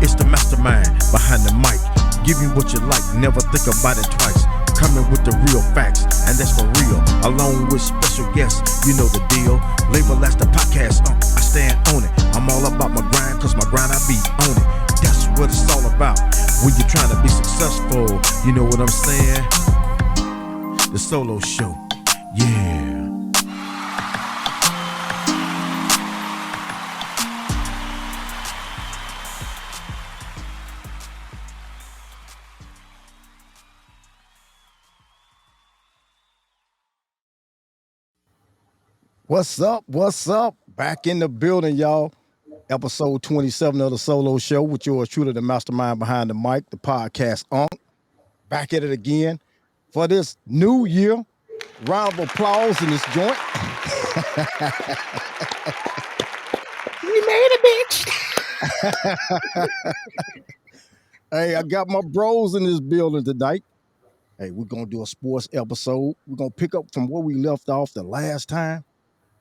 It's the mastermind behind the mic. Give me what you like, never think about it twice. Coming with the real facts, and that's for real. Along with special guests, you know the deal. Label as the podcast, I stand on it. I'm all about my grind, cause my grind I be on it. That's what it's all about. When you're trying to be successful, you know what I'm saying? The Solo Show, yeah. What's up? What's up? Back in the building, y'all. Episode 27 of the Solo Show with yours truly, the mastermind behind the mic, the podcast back at it again for this new year. Round of applause in this joint. We made it, bitch. Hey, I got my bros in this building tonight. Hey, we're going to do a sports episode. We're going to pick up from where we left off the last time.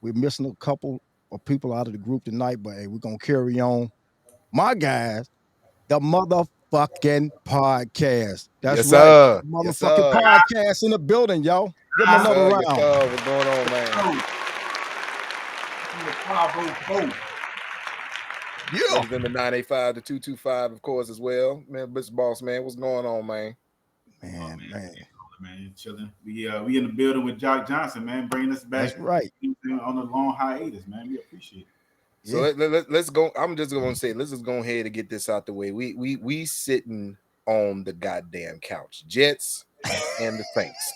We're missing a couple of people out of the group tonight, but hey, we're going to carry on. My guys, the motherfucking podcast. That's Yes, right. sir. Motherfucking Yes, sir. podcast in the building, y'all. Give them another round. Yes, sir. What's going on, man? Yeah. Ladies in the 985 to 225, of course, as well. Man, Mr. Boss, man, what's going on, man? Man, chilling. We in the building with Jock Johnson, man, bringing us back. That's right. On a long hiatus, man. We appreciate it. So let's go. I'm just gonna say, let's just go ahead and get this out the way. We sitting on the goddamn couch, Jets and the Saints.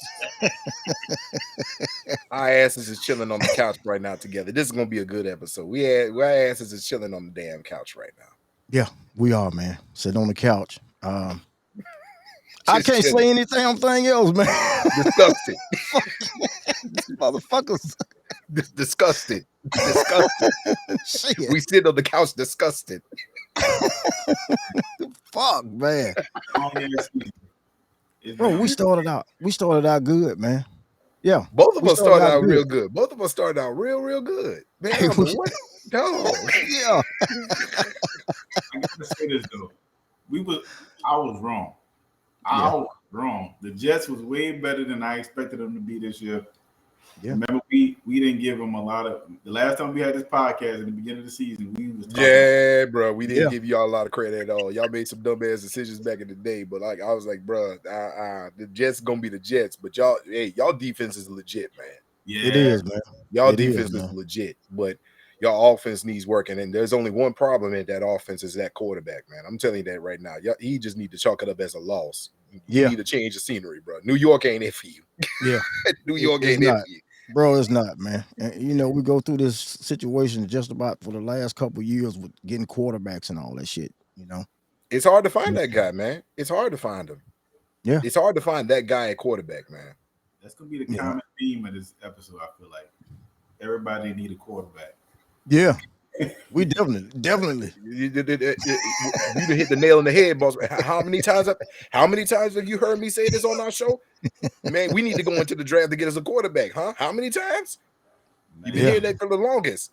Our asses is chilling on the couch right now together. This is gonna be a good episode. Our asses is chilling on the damn couch right now. Yeah, we are, man. Sitting on the couch. I can't say anything else, man. Disgusted. Motherfuckers. Disgusted. Shit. We sit on the couch disgusted. Fuck, man. Bro, we started out good, man. Yeah. Both of us started out real good. Both of us started out real good. Man, what? No. Yeah. I gotta say this though. I was wrong. I was wrong. The Jets was way better than I expected them to be this year. Yeah. Remember, we didn't give them a lot of. The last time we had this podcast in the beginning of the season, we was bro. We didn't give y'all a lot of credit at all. Y'all made some dumb ass decisions back in the day, but like I was like, bro, the Jets gonna be the Jets, but y'all defense is legit, man. Yeah, it is, man. Y'all defense is legit, but y'all offense needs working, and there's only one problem in that offense is that quarterback, man. I'm telling you that right now. He just need to chalk it up as a loss. You need to change the scenery, bro. New York ain't it for you. Yeah. New York ain't it for you. Bro, it's not, man. And, we go through this situation just about for the last couple of years with getting quarterbacks and all that shit, It's hard to find that guy, man. It's hard to find him. Yeah. It's hard to find that guy at quarterback, man. That's going to be the common theme of this episode, I feel like. Everybody need a quarterback. Yeah. We definitely. You hit the nail on the head, boss. How many times have you heard me say this on our show? Man, we need to go into the draft to get us a quarterback, huh? How many times? You've been hearing that for the longest.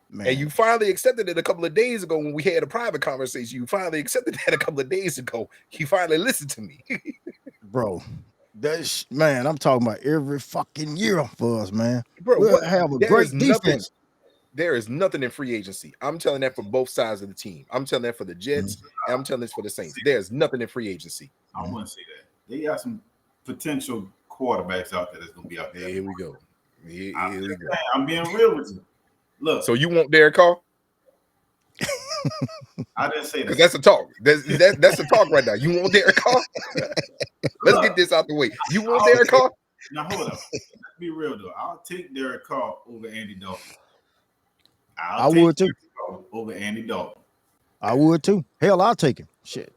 Man. And you finally accepted it a couple of days ago when we had a private conversation. You finally accepted that a couple of days ago. You finally listened to me. Bro, man, I'm talking about every fucking year for us, man. Bro, we'll have a great defense. There is nothing in free agency. I'm telling that for both sides of the team. I'm telling that for the Jets, and I'm telling this for the Saints. There's nothing in free agency. I want to say that. They got some potential quarterbacks out there that's going to be out there. Here we go. I'm being real with you. Look. So you want Derek Carr? I didn't say that. That's a talk. That's a talk right now. You want Derek Carr? Let's get this out the way. You want Derek Carr? Now, hold up. Let's be real, though. I'll take Derek Carr over Andy Dalton. I would too. Over Andy Dalton. I would too. Hell, I'll take him. Shit.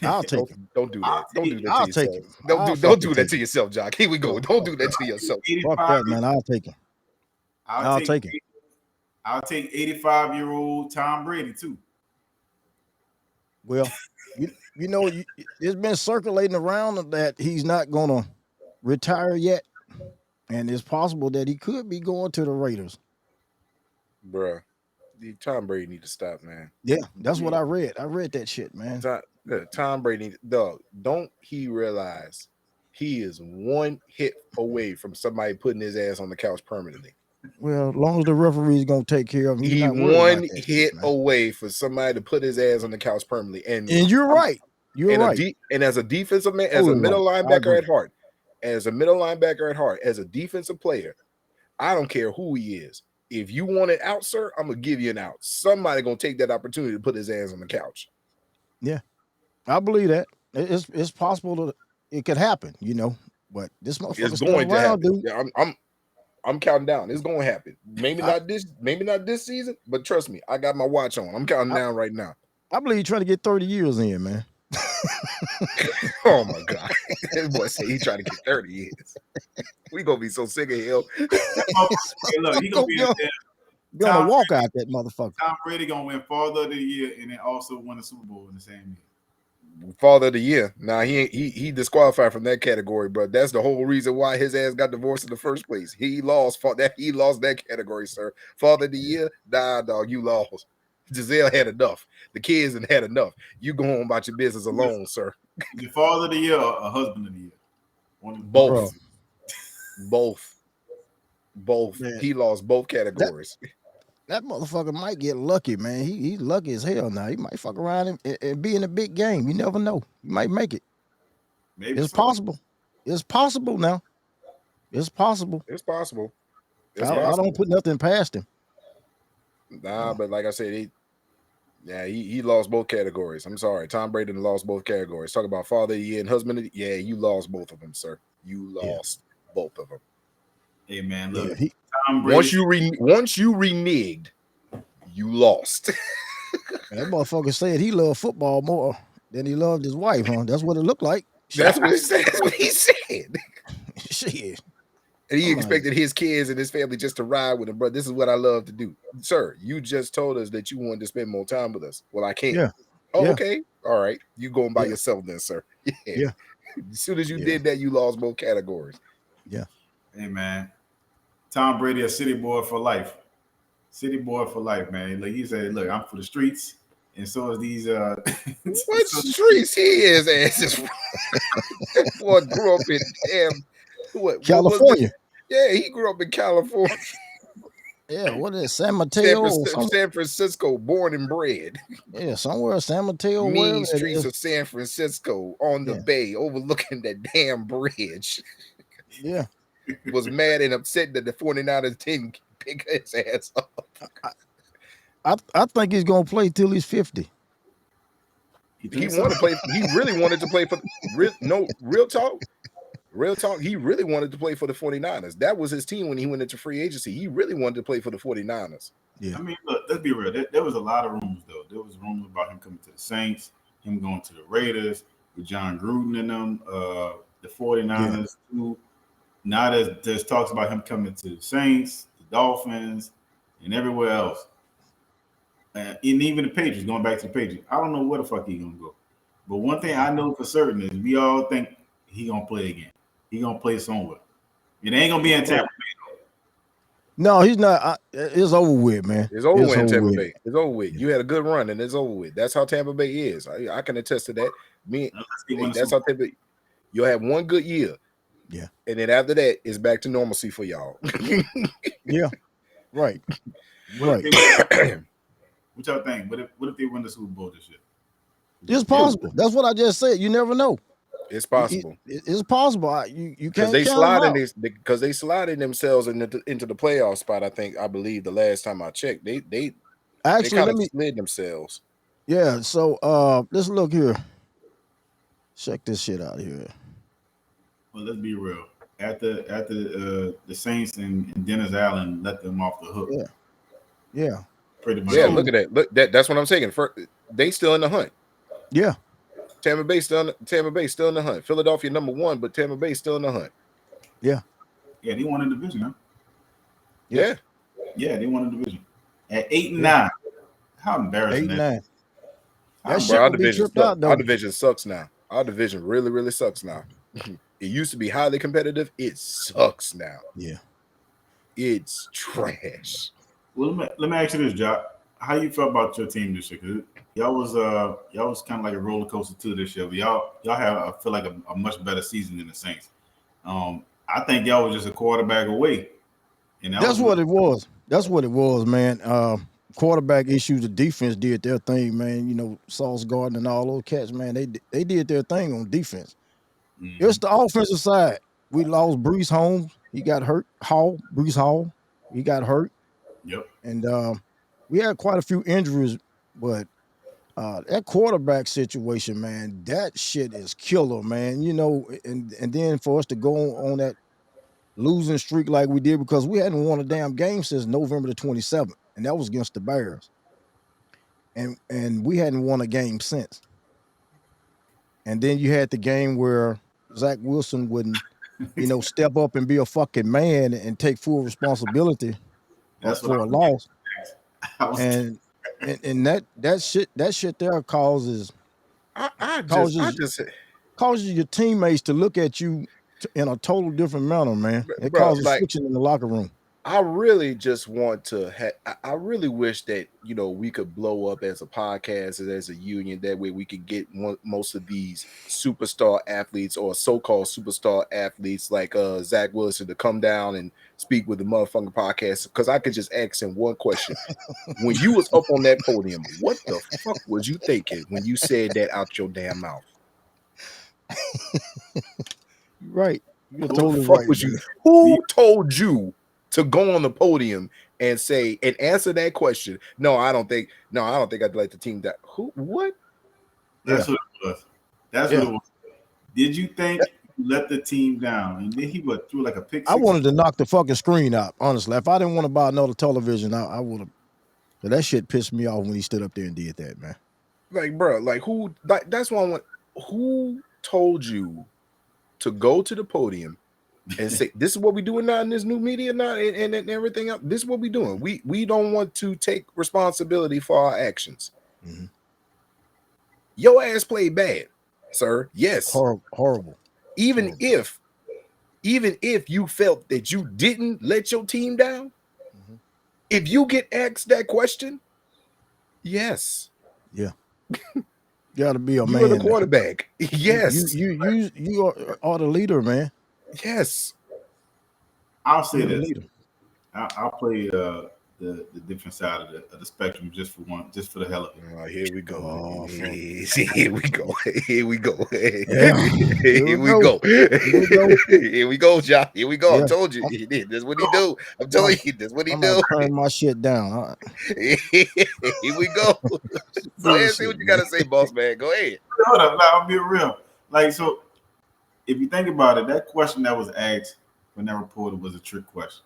I'll take him. Don't do that. Don't do that. I'll take him. Don't do that to yourself, Jock. Here we go. Don't do that to yourself. Fuck that, man. I'll take him. I'll take him. I'll take 85-year-old Tom Brady too. Well, it's been circulating around that he's not gonna retire yet, and it's possible that he could be going to the Raiders. Bruh. Tom Brady need to stop, man. Yeah, that's what I read. I read that shit, man. Tom Brady, dog. Don't he realize he is one hit away from somebody putting his ass on the couch permanently? Well, as long as the referee's gonna take care of him, he's He not worried about one that hit shit, man. away for somebody to put his ass on the couch permanently. And you're right. You're right. And as a defensive man, as a Totally middle right. I linebacker agree. at heart, as a defensive player, I don't care who he is. If you want it out, sir, I'm gonna give you an out. Somebody gonna take that opportunity to put his ass on the couch. Yeah, I believe that. It's possible that it could happen, you know. But this It's motherfucker's still going to around, happen. dude. Yeah, I'm counting down. It's going to happen. Maybe not this season, but trust me, I got my watch on. I'm counting down right now. I believe he's trying to get 30 years in, man. Oh my God. This boy say he's trying to get 30 years. We gonna be so sick of him. Hey, look, he gonna be on a walk out that motherfucker. Tom Brady gonna win Father of the Year and then also win the Super Bowl in the same year. Father of the Year. Now he disqualified from that category, but that's the whole reason why his ass got divorced in the first place. He lost that category, sir. Father of the Year, nah, dog, you lost. Giselle had enough. The kids had enough. You go on about your business alone, sir. The Father of the Year or a Husband of the Year? Both. Both. Man. He lost both categories. That motherfucker might get lucky, man. He's lucky as hell now. He might fuck around and be in a big game. You never know. He might make it. Maybe it's possible. It's possible now. It's possible. It's possible. I don't put nothing past him. Nah, but like I said, he lost both categories. I'm sorry. Tom Brady lost both categories. Talk about Father of the Year and Husband of the Year. Yeah, you lost both of them, sir. You lost both of them. Hey, man, look. Tom Brady, once you reneged, you lost. That motherfucker said he loved football more than he loved his wife, huh? That's what it looked like. That's what he said. Shit. And he expected his kids and his family just to ride with him, bro. This is what I love to do. Sir, you just told us that you wanted to spend more time with us. Well, I can't. Yeah. Oh, yeah. Okay. All right. You going by yourself then, sir. Yeah. As soon as you did that, you lost both categories. Yeah. Hey, man. Tom Brady, a city boy for life. City boy for life, man. Like he said, look, I'm for the streets. And so is these what streets he is asses. That boy grew up in California. Yeah, he grew up in California. Yeah, what is it, San Mateo? San Francisco, born and bred. Yeah, somewhere San Mateo. Mean streets of San Francisco on the bay, overlooking that damn bridge. Yeah. Was mad and upset that the 49ers didn't pick his ass up. I think he's gonna play till he's 50. He wanted to play. He really wanted to play for real talk. Real talk. He really wanted to play for the 49ers. That was his team when he went into free agency. He really wanted to play for the 49ers. Yeah. I mean, look, let's be real. There was a lot of rumors, though. There was rumors about him coming to the Saints, him going to the Raiders, with John Gruden and them, the 49ers too. Now there's talks about him coming to the Saints, the Dolphins, and everywhere else. And even the Patriots, going back to the Patriots. I don't know where the fuck he's going to go. But one thing I know for certain is we all think he's going to play again. He's going to play somewhere. It ain't going to be in Tampa Bay. No, he's not. It's over with, man. It's over with in Tampa Bay. It's over with. You had a good run, and it's over with. That's how Tampa Bay is. I can attest to that. That's how Tampa Bay. You'll have one good year. Yeah. And then after that, it's back to normalcy for y'all. Yeah. Right. What y'all think? What if they win the Super Bowl this year? It's possible. That's what I just said. You never know. It's possible. It's possible. You can't because they sliding themselves into the playoff spot. I believe the last time I checked, they kind of slid themselves. Yeah. So let's look here. Check this shit out here. Well, let's be real. After the Saints and Dennis Allen let them off the hook. Yeah. Pretty much. Yeah. Look at that. Look, that's what I'm saying. They still in the hunt. Yeah. Tampa Bay still in the hunt. Philadelphia #1, but Tampa Bay still in the hunt. Yeah. Yeah, they won a division, huh? Yeah. Yeah, they won a division. At 8-9. How embarrassing 8-9. Our division sucks now. Our division really, really sucks now. It used to be highly competitive. It sucks now. Yeah. It's trash. Well, let me ask you this, Jock. how you felt about your team this year? 'Cause y'all was kind of like a roller coaster too this year. But y'all have I feel like a much better season than the Saints. I think y'all was just a quarterback away, and That's what it was. That's what it was, man. Quarterback issues. The defense did their thing, man. You know, Sauce Gardner and all those cats, man. They did their thing on defense. Mm-hmm. It's the offensive side. We lost Brees Holmes. He got hurt. Brees Hall. He got hurt. Yep. And we had quite a few injuries, but that quarterback situation, man, that shit is killer, man. You know, and then for us to go on that losing streak like we did, because we hadn't won a damn game since November the 27th, and that was against the Bears. And we hadn't won a game since. And then you had the game where Zach Wilson wouldn't, step up and be a fucking man and take full responsibility for a loss. And that shit there causes your teammates to look at you in a total different manner, man. It causes friction in the locker room. I really just want to I really wish that, we could blow up as a podcast and as a union. That way we could get most of these superstar athletes or so-called superstar athletes like Zach Wilson to come down and speak with the motherfucking podcast. Because I could just ask him one question. When you was up on that podium, what the fuck was you thinking when you said that out your damn mouth? Right. You're totally right. Who told you to go on the podium and say and answer that question? No, I don't think I'd let the team down. What? That's what it was. That's what it was. Did you think you let the team down? And then he threw like a pick six. I wanted to knock the fucking screen out, honestly. If I didn't want to buy another television, I would have. But that shit pissed me off when he stood up there and did that, man. Like, bro, like who? Like, that's why I want. Who told you to go to the podium and say, this is what we're doing now in this new media now and everything else? This is what we're doing. We don't want to take responsibility for our actions. Mm-hmm. Your ass played bad, sir. Yes. Horrible. Even if you felt that you didn't let your team down, mm-hmm. if you get asked that question, yes. Yeah. You got to be a man. You're the quarterback. Yes. You are the leader, man. Yes. I'll say this. I'll play the different side of the spectrum just for the hell of it. Here we go. Oh, here we go. Here we go. Here we go. Here we go, Jock. Here we go. Yeah. I told you. That's what he do. I'm telling you. That's what he do. Turn my shit down. Here we go. Go ahead, see what you got to say, boss man. Go ahead. Hold up. I'll be real. Like, so if you think about it, that question that was asked when that reporter was a trick question,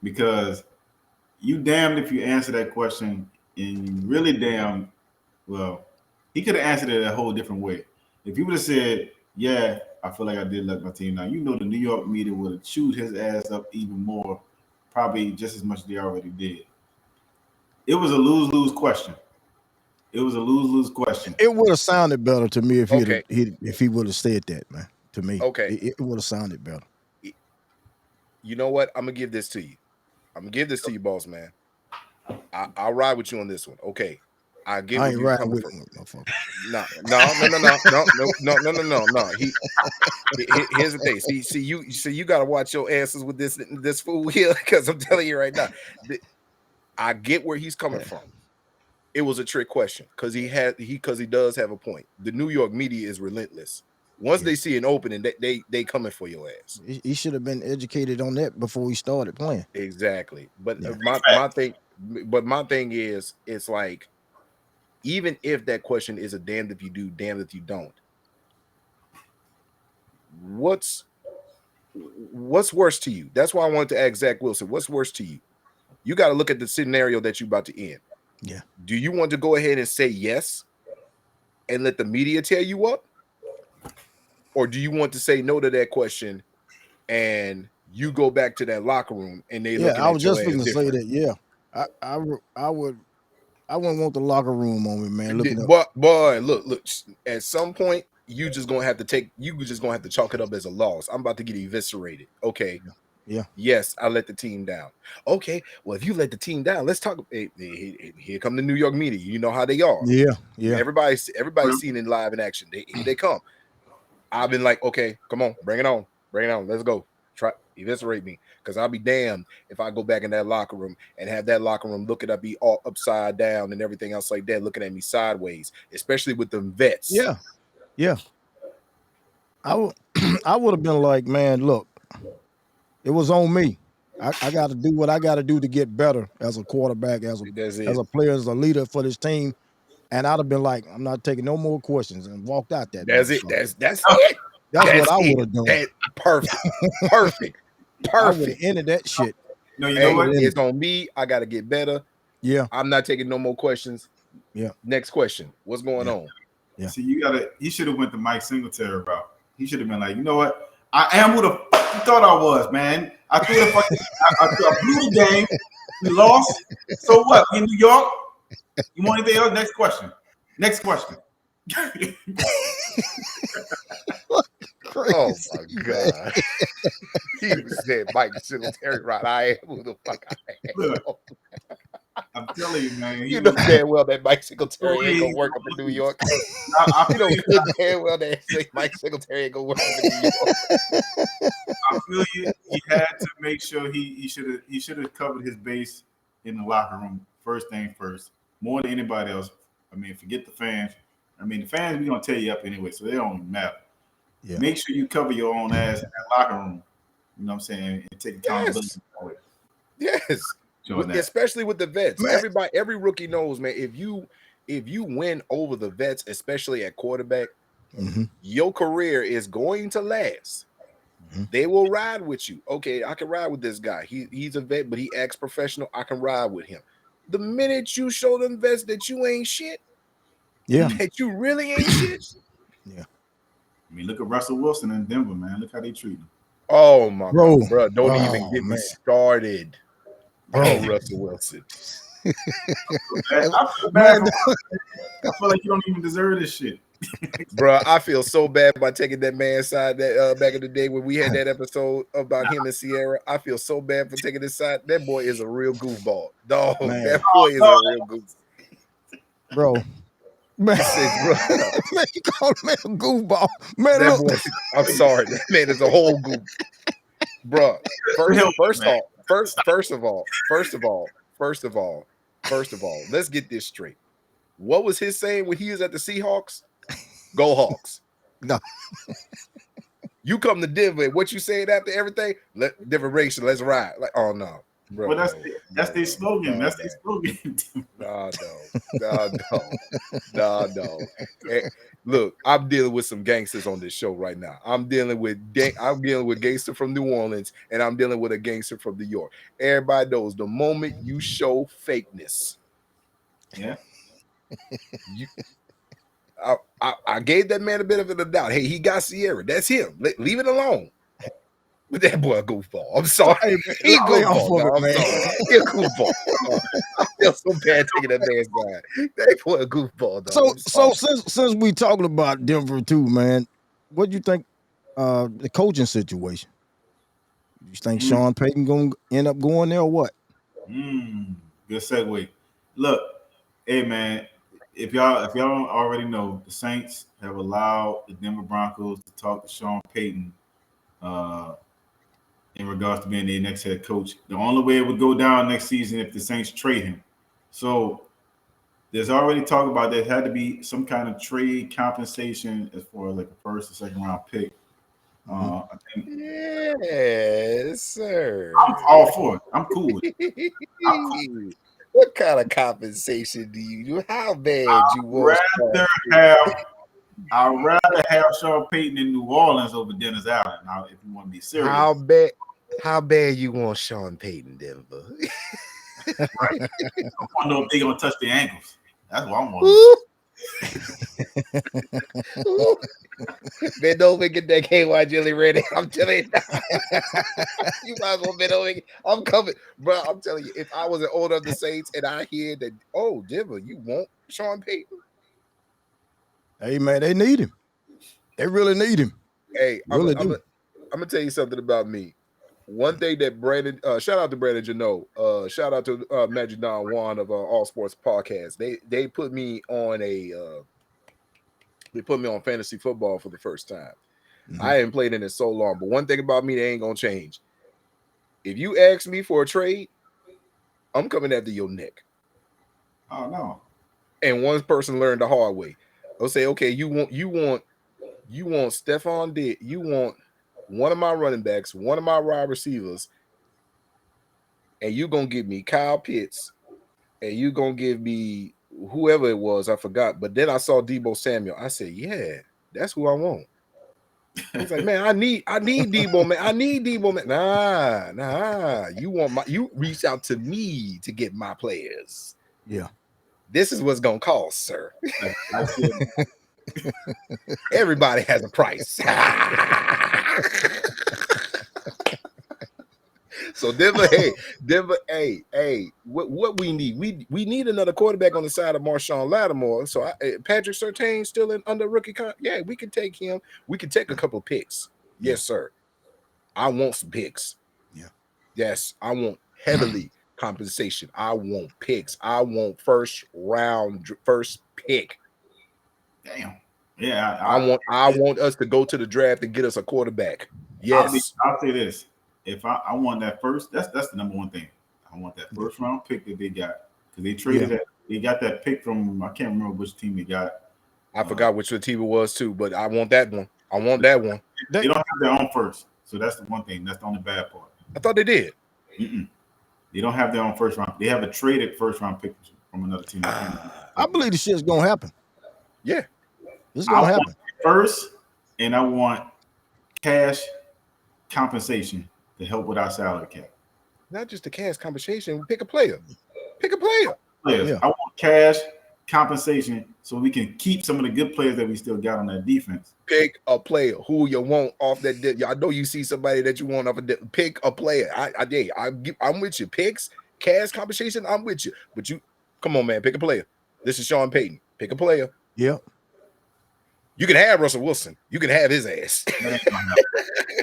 because you damned if you answer that question, and you really damn well. He could have answered it a whole different way. If he would have said, "Yeah, I feel like I did let my team down," the New York media would have chewed his ass up even more, probably just as much as they already did. It was a lose-lose question. It would have sounded better to me if he would have said that, man. To me, it would have sounded better. You know what? I'm gonna give this to you. Boss man. I'll ride with you on this one. Okay. I ain't riding with him. No. Here's the thing. See, you gotta watch your answers with this fool here, because I'm telling you right now. I get where he's coming from. It was a trick question because he does have a point. The New York media is relentless. Once they see an opening, they coming for your ass. He should have been educated on that before he started playing. Exactly. But my thing is, it's like, even if that question is a damned if you do, damned if you don't, what's worse to you? That's why I wanted to ask Zach Wilson, what's worse to you? You got to look at the scenario that you're about to end. Yeah. Do you want to go ahead and say yes and let the media tear you up? Or do you want to say no to that question and you go back to that locker room and they look at you? I was just going to say that. Yeah, I wouldn't want the locker room on me, man. Boy, look. At some point, you just gonna have to chalk it up as a loss. I'm about to get eviscerated. Okay, Yeah. Yes, I let the team down. Okay, well, if you let the team down, let's talk. Here come the New York media. You know how they are. Yeah. Everybody's seen it live in action. Here they come. I've been like, okay, come on, bring it on, let's go. Try eviscerate me, because I'll be damned if I go back in that locker room and have that locker room looking at me all upside down and everything else like that, looking at me sideways, especially with them vets. Yeah. I would have been like, man, look, it was on me. I got to do what I got to do to get better as a quarterback, as a player, as a leader for this team. And I'd have been like, I'm not taking no more questions, and walked out that. That's it. That's it. That's what I would have done. Perfect. I would have ended that shit. No, you know what? It's on me. I got to get better. Yeah. I'm not taking no more questions. Yeah. Next question. What's going on? Yeah. See, he should have went the Mike Singletary route. He should have been like, you know what? I am who the fuck you thought I was, man. I threw the fucking, I blew the game. We lost. So what? We in New York? You want anything else? Next question. Oh my God. He said Mike Singletary, right? I am who the fuck I am. Look, I'm telling you, man. You know damn well that Mike Singletary ain't gonna work up in New York. You know good damn well that Mike Singletary ain't gonna work up in New York. I feel you. He had to make sure he should have covered his base in the locker room. First thing first, more than anybody else. I mean, forget the fans. I mean, the fans we gonna tear you up anyway, so they don't even matter. Yeah. Make sure you cover your own ass in that locker room. You know what I'm saying? And take accountability for it. Yes. Especially with the vets. Man. Every rookie knows, man, if you win over the vets, especially at quarterback, your career is going to last. They will ride with you. Okay, I can ride with this guy. He's a vet, but he acts professional. I can ride with him. The minute you show them vets that you ain't shit, that you really ain't shit. Yeah. I mean, look at Russell Wilson in Denver, man. Look how they treat him. Oh my God, bro! Don't even get me started. Bro, Russell Wilson. I feel bad I feel like you don't even deserve this shit. Bro, I feel so bad by taking that man's side that back in the day when we had that episode about him and Sierra. I feel so bad for taking his side. That boy is a real goofball. Dog, that boy is a real goof. Bro. Man, man, you call him a goofball. Man, that boy, I'm sorry. That man is a whole goof. Bro, first of all, let's get this straight. What was his saying when he was at the Seahawks? Go Hawks. No. You come to Denver, what you saying after everything? Different race, let's ride. Like, oh no. Bro, well, that's their slogan. That's their slogan. No. Hey, look, I'm dealing with some gangsters on this show right now. I'm dealing with gangster from New Orleans, and I'm dealing with a gangster from New York. Everybody knows the moment you show fakeness. Yeah. I gave that man a bit of a doubt. Hey, he got Sierra. That's him. Leave it alone. But that boy a goofball. I'm sorry. He a goofball. I'm sorry. He a goofball. I feel so bad taking that man's side. That boy a goofball. Dog. So since we talking about Denver too, man, what do you think the coaching situation? You think Sean Payton gonna end up going there or what? Good segue. Look, hey man, if y'all don't already know, the Saints have allowed the Denver Broncos to talk to Sean Payton in regards to being their next head coach. The only way it would go down next season if the Saints trade him. So there's already talk about there had to be some kind of trade compensation as far as like a first or second round pick. I think, yes, sir. I'm all for it. I'm cool with it. What kind of compensation do you do? How bad you want? I'd rather have Sean Payton in New Orleans over Dennis Allen. Now, if you want to be serious, how bad you want Sean Payton, Denver? Right. I want to know if they're gonna touch the ankles. That's what I'm wondering. Bend over and get that KY jelly ready. I'm telling you, you might as well bend over. I'm coming, bro. I'm telling you, if I was an owner of the Saints and I hear that, oh, Denver, you want Sean Payton? Hey man, they need him. They really need him. Hey, I'm gonna tell you something about me. One thing that Brandon, shout out to Brandon Janot, shout out to Magic Don Juan of All Sports Podcast. They put me on fantasy football for the first time. I haven't played in it so long, but one thing about me that ain't gonna change. If you ask me for a trade, I'm coming after your neck. Oh no. And one person learned the hard way. They'll say, okay, you want Stephon Diggs, you want one of my running backs, one of my wide receivers, and you gonna give me Kyle Pitts, and you gonna give me whoever it was, I forgot. But then I saw Deebo Samuel. I said, yeah, that's who I want. He's like, man, I need Deebo, man. I need Deebo, man. Nah. You reach out to me to get my players. Yeah. This is what's gonna cost, sir. Everybody has a price. So Denver, hey, what we need? We need another quarterback on the side of Marshawn Lattimore. So Patrick Surtain still under rookie contract. Yeah, we can take him. We can take a couple of picks. Yes, sir. I want some picks. Yeah. Yes, I want heavily compensation. I want picks. I want first pick. Damn. Yeah. I want us to go to the draft and get us a quarterback. Yes. I'll say this. If I want that first, that's the number one thing. I want that first round pick that they got, because they traded that. They got that pick from, I can't remember which team they got. I forgot which team it was too, but I want that one. I want that one. They don't have their own first, so that's the one thing. That's the only bad part. I thought they did. They don't have their own first round. They have a traded first round pick from another team. I believe the shit's gonna happen. Yeah, it's gonna happen. First, and I want cash compensation to help with our salary cap. Not just the cash compensation. Pick a player. Yeah. I want cash compensation so we can keep some of the good players that we still got on that defense. Pick a player who you want off that. I know you see somebody that you want off of that. Pick a player. I'm with you. Picks, cash compensation. I'm with you. But you, come on, man. Pick a player. This is Sean Payton. Pick a player. Yeah. You can have Russell Wilson. You can have his ass.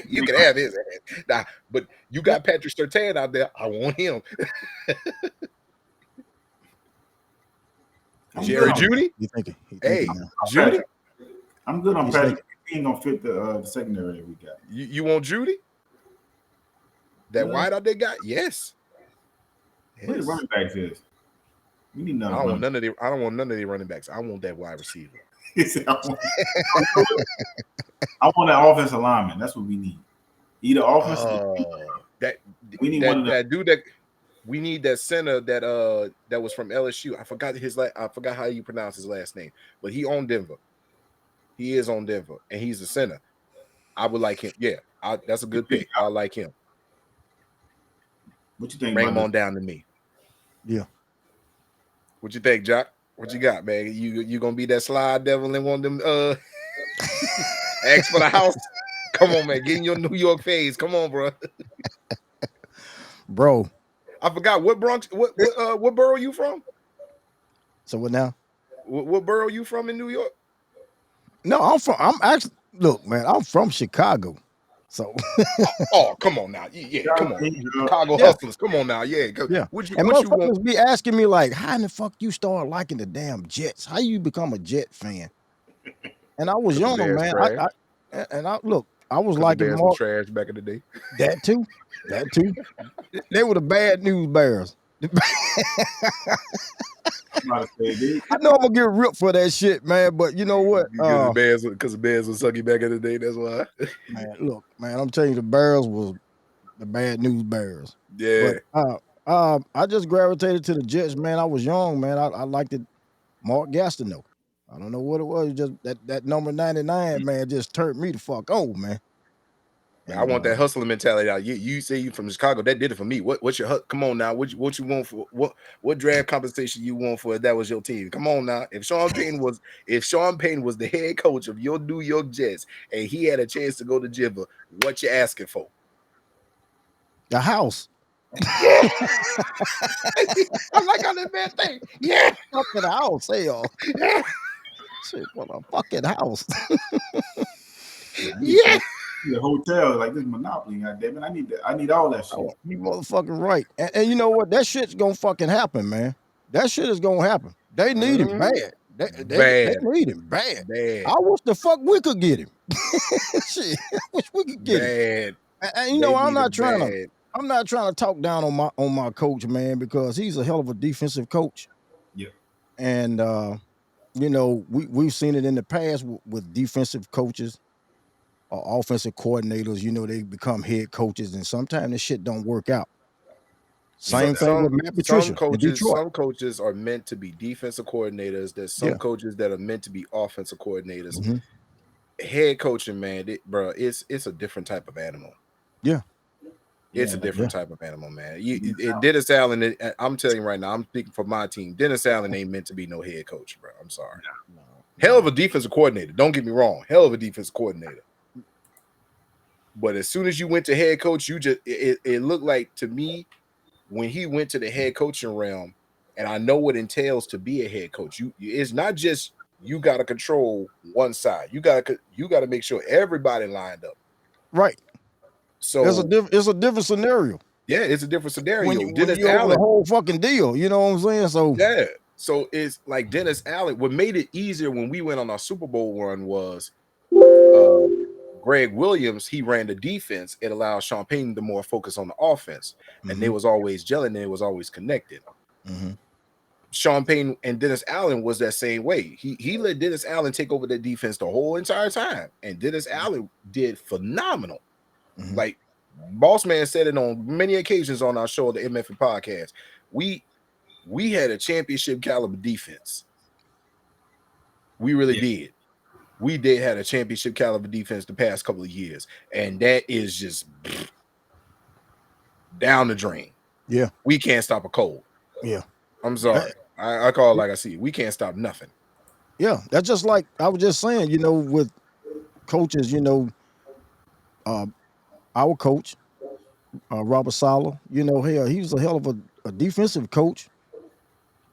You can have his ass. Nah, but you got Patrick Surtain out there. I want him. Jerry Jeudy? You thinking? Hey, Jeudy? I'm good on Patrick. He ain't gonna fit the secondary that we got. You want Jeudy? That wide out they got? Yes. Where the running backs is? We need another. I don't want none of the running backs. I want that wide receiver. I want that offensive lineman. That's what we need. Either offensive. We need one of that dude that we need that center that was from LSU. I forgot how you pronounce his last name, but he on Denver. He is on Denver, and he's a center. I would like him. Yeah, that's a good pick. I like him. What you think? Bring him on down to me. Yeah. What you think, Jock? What you got, man? You gonna be that slide devil and one of them ask for the house? Come on, man. Get in your New York phase. Come on, bro. Bro. I forgot what Bronx. What borough you from? So what now? What borough you from in New York? No, I'm actually, look, man, I'm from Chicago. So oh, come on now. Yeah, come on. Chicago hustlers. Come on now. Yeah. What you want? Be asking me like, how in the fuck you start liking the damn Jets? How you become a Jet fan? And I was young, man. I was liking more trash back in the day. That too. They were the bad news bears. I know I'm gonna get ripped for that shit, man. But you know what? Because the Bears was sucky back in the day. That's why. Man, look, man, I'm telling you, the Bears was the bad news bears. Yeah. But, I just gravitated to the Jets, man. I was young, man. I liked it. Mark Gastineau. I don't know what it was. Just that number 99, man, just turned me the fuck on, man. And I want that hustling mentality out. You say you from Chicago, that did it for me. What's your come on now? What you want for what draft compensation you want for if that was your team? Come on now. If Sean Payton was the head coach of your New York Jets and he had a chance to go to Denver, what you asking for? The house. Yeah. I like how that man thing. Yeah. Fucking house, hell. Shit, what a fucking house. Yeah. The hotel like this Monopoly. Goddamn it, I need all that shit. Oh, you motherfucking right. And you know what? That shit's gonna fucking happen, man. That shit is gonna happen. They need him bad. They need him bad. I wish the fuck we could get him. Shit, I wish we could get him. And you know, I'm not trying to talk down on my coach, man, because he's a hell of a defensive coach. Yeah. And you know, we've seen it in the past with defensive coaches or offensive coordinators. You know, they become head coaches, and sometimes this shit don't work out. Same thing with Matt Patricia in Detroit. Some coaches are meant to be defensive coordinators. There's some coaches that are meant to be offensive coordinators. Mm-hmm. Head coaching, man, it's a different type of animal. Yeah. It's a different type of animal, man. Dennis Allen, I'm telling you right now, I'm speaking for my team. Dennis Allen ain't meant to be no head coach, bro. I'm sorry. No. Hell of a defensive coordinator. Don't get me wrong. Hell of a defensive coordinator. But as soon as you went to head coach, it looked like to me when he went to the head coaching realm, and I know what entails to be a head coach. It's not just you got to control one side. You got to make sure everybody lined up. Right. So it's a different scenario. Yeah, it's a different scenario. When you Allen, the whole fucking deal. You know what I'm saying? So yeah. So it's like Dennis Allen. What made it easier when we went on our Super Bowl run was Greg Williams. He ran the defense. It allowed Sean Payton to more focus on the offense, and they was always gelling and it was always connected. Mm-hmm. Sean Payton and Dennis Allen was that same way. He let Dennis Allen take over the defense the whole entire time, and Dennis Allen did phenomenal. Mm-hmm. Like Boss Man said it on many occasions on our show, the MF'N podcast. We had a championship caliber defense. We really did. We did had a championship caliber defense the past couple of years, and that is just down the drain. Yeah, we can't stop a cold. Yeah, I'm sorry. I call it like I see it. We can't stop nothing. Yeah, that's just like I was just saying. You know, with coaches, you know, our coach, Robert Saleh, you know, hell, he was a hell of a defensive coach.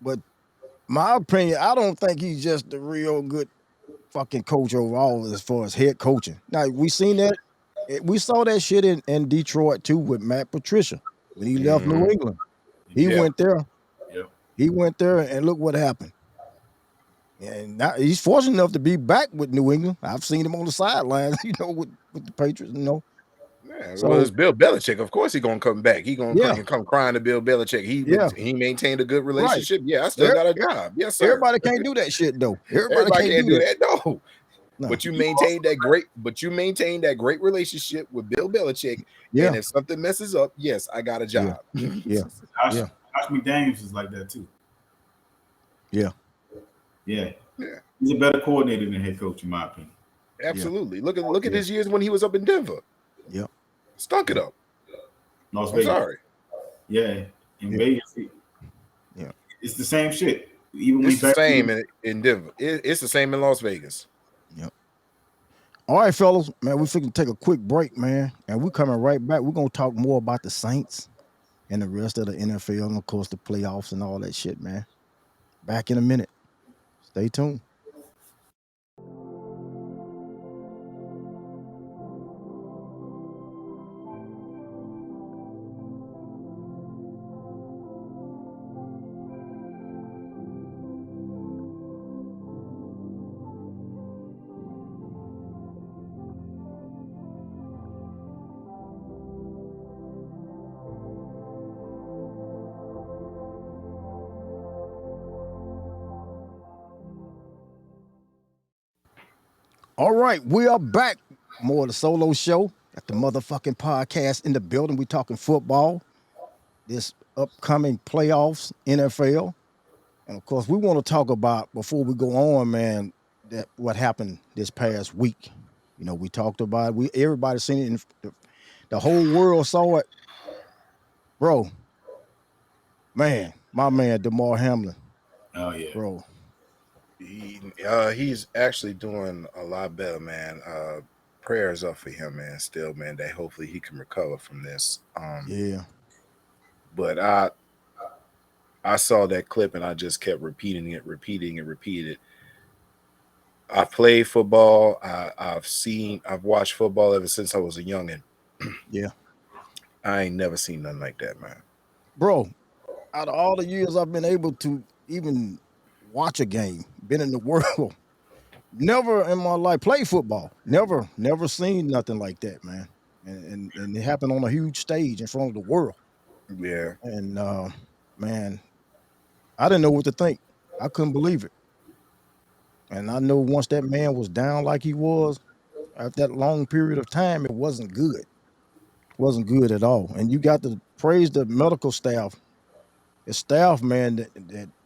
But my opinion, I don't think he's just a real good fucking coach overall as far as head coaching. Now, we saw that shit in Detroit too with Matt Patricia when he left New England. He went there. Yeah. He went there and look what happened. And now he's fortunate enough to be back with New England. I've seen him on the sidelines, you know, with the Patriots, you know. Yeah, so it's Bill Belichick. Of course he's gonna come back. He's gonna come crying to Bill Belichick. He maintained a good relationship. Right. Yeah, I still got a job. Yes, sir. Everybody can't do that shit though. Everybody can't do that. No. But you maintain that great relationship with Bill Belichick. Yeah. And if something messes up, yes, I got a job. Yeah. Josh McDaniels is like that too. Yeah. Yeah. He's a better coordinator than head coach, in my opinion. Absolutely. Yeah. Look at his years when he was up in Denver. Yeah. Stunk it up. Las Vegas. Sorry. Yeah. In Vegas. Yeah. It's the same shit. Even it's the same in Denver. It's the same in Las Vegas. Yep. All right, fellas, man, we're fixing to take a quick break, man, and we're coming right back. We're going to talk more about the Saints and the rest of the NFL and, of course, the playoffs and all that shit, man. Back in a minute. Stay tuned. All right, we are back. More of the solo show at the motherfucking podcast in the building. We talking football, this upcoming playoffs, NFL. And of course, we want to talk about, before we go on, man, that what happened this past week. You know, we talked about it. Everybody seen it. The whole world saw it. Bro, man, my man, DeMar Hamlin. Oh, yeah. Bro. He's actually doing a lot better, man. Prayers up for him, man. Still, man, that hopefully he can recover from this. Yeah. But I saw that clip and I just kept repeating it. I played football. I've watched football ever since I was a youngin. Yeah, I ain't never seen nothing like that, man. bro. Out of all the years I've been able to even watch a game, been in the world, never in my life played football. Never seen nothing like that, man. And it happened on a huge stage in front of the world. Yeah, And man, I didn't know what to think. I couldn't believe it. And I know once that man was down like he was, after that long period of time, it wasn't good. Wasn't good at all. And you got to praise the medical staff, the staff, man,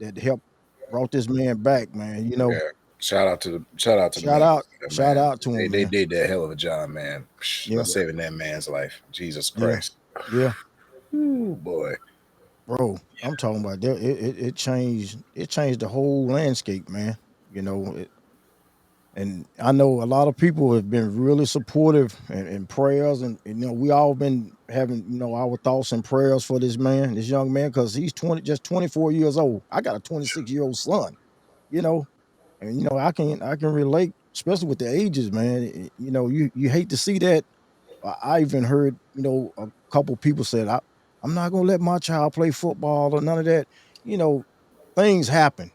that helped brought this man back, man. You know, yeah. Shout out to the shout medical out, staff, shout man. out to him, They man. did that hell of a job, man. Yeah, Saving that man's life. Jesus yeah, Christ. yeah, Ooh, boy. bro. I'm talking about that. It changed the whole landscape, man. You know, and I know a lot of people have been really supportive and prayers, and you know, we all been having our thoughts and prayers for this man, this young man, because he's 24 years old. I got a 26-year-old son, you know, and I can relate, especially with the ages, man. You know, you hate to see that. I even heard, a couple people said, I'm not gonna let my child play football or none of that. You know, things happen.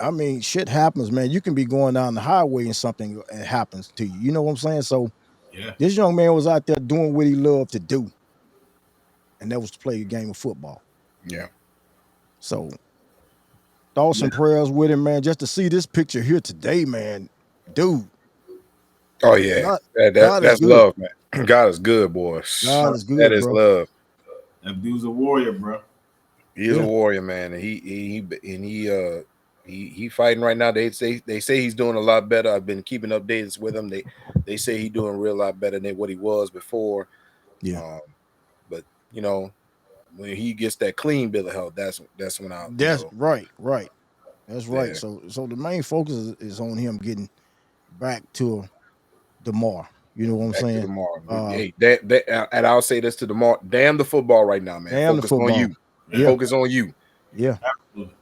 I mean, shit happens, man. You can be going down the highway and something happens to you. You know what I'm saying? So Yeah. this young man was out there doing what he loved to do, and that was to play a game of football. Yeah. So thoughts Yeah. and prayers with him, man. Just to see this picture here today, man, dude. Oh yeah. God, God is That's good. love, man. God is good, boy. God is That good, is bro. love. That dude's a warrior, bro. He is a Yeah. warrior, man, and he fighting right now. They say he's doing a lot better. I've been keeping updates with him. They say he's doing a real lot better than what he was before. Yeah. But when he gets that clean bill of health, that's when I That's right, right. That's right. yeah, So the main focus is on him getting back to Demar. You know what I'm back to saying? tomorrow. Uh, Hey, and I'll say this to tomorrow. Damn the football right now, man. damn the Focus on football. you. Yeah, Yeah. Focus on you. yeah. Absolutely.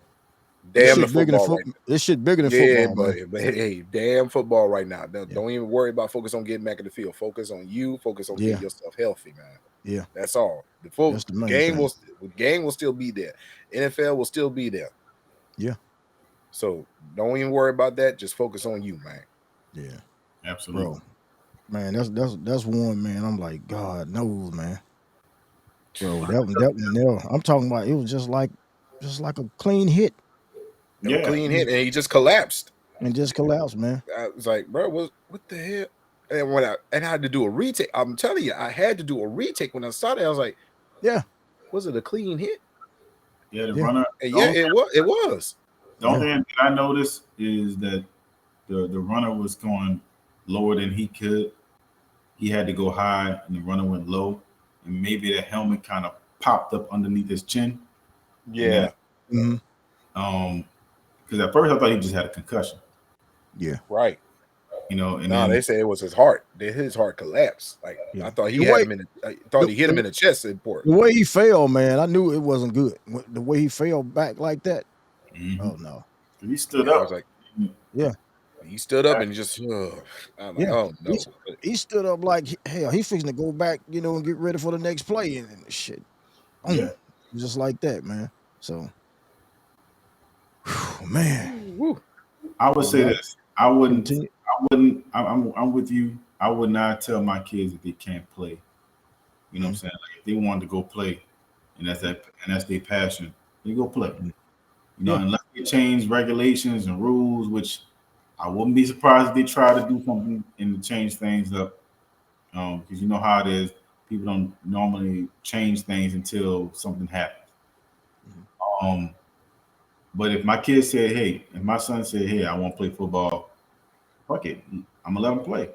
This Damn the shit bigger than football right now. this shit bigger than Yeah, football, man. but hey, damn football right now. Yeah, Don't even worry about focus on getting back in the field. Focus on you. Focus on yeah, getting yourself healthy, man. yeah. That's all. The full That's the main game thing. will still be there. NFL will still be there. Yeah, So don't even worry about that. Just focus on you, man. yeah, Absolutely. bro. Man, that's one, man. I'm like, God knows, man. Bro, that one there. I'm talking about. It was just like a clean hit It was a Yeah. clean hit, and he just collapsed. and just collapsed, man. I was like, bro, what the hell? And I had to do a retake. I'm telling you, I had to do a retake when I saw that. I was like, Yeah, was it a clean hit? Yeah. The yeah, runner. And The yeah, only, it was. the only yeah, thing that I noticed is that the runner was going lower than he could. He had to go high, and the runner went low, and maybe the helmet kind of popped up underneath his chin. Yeah, hmm Because at first I thought he just had a concussion, yeah, right. and No, then they say it was his heart. His heart collapsed. Like yeah. I thought he The had way him in. I thought he hit him the, in the chest. Important. the way he fell, man, I knew it wasn't good. The way he fell back like that. Mhm. Oh no. he stood Yeah, I was up. like, Yeah, he stood up and he just. I'm like, yeah. oh He, no. But he stood up like hell. He fixing to go back, and get ready for the next play and shit. Yeah. Boom. Just like that, man. So, man. woo. I would say Yeah. this. I wouldn't. Continue. I wouldn't. I'm with you. I would not tell my kids that they can't play. You know what I'm saying? Like if they wanted to go play, and that's their passion, they go play. Mhm. Yeah. Unless they change regulations and rules, which I wouldn't be surprised if they try to do something and to change things up. Because you know how it is. People don't normally change things until something happens. Mhm. Um, but if my kid said, "Hey," if my son said, "Hey, I want to play football," fuck it, I'm gonna let him play.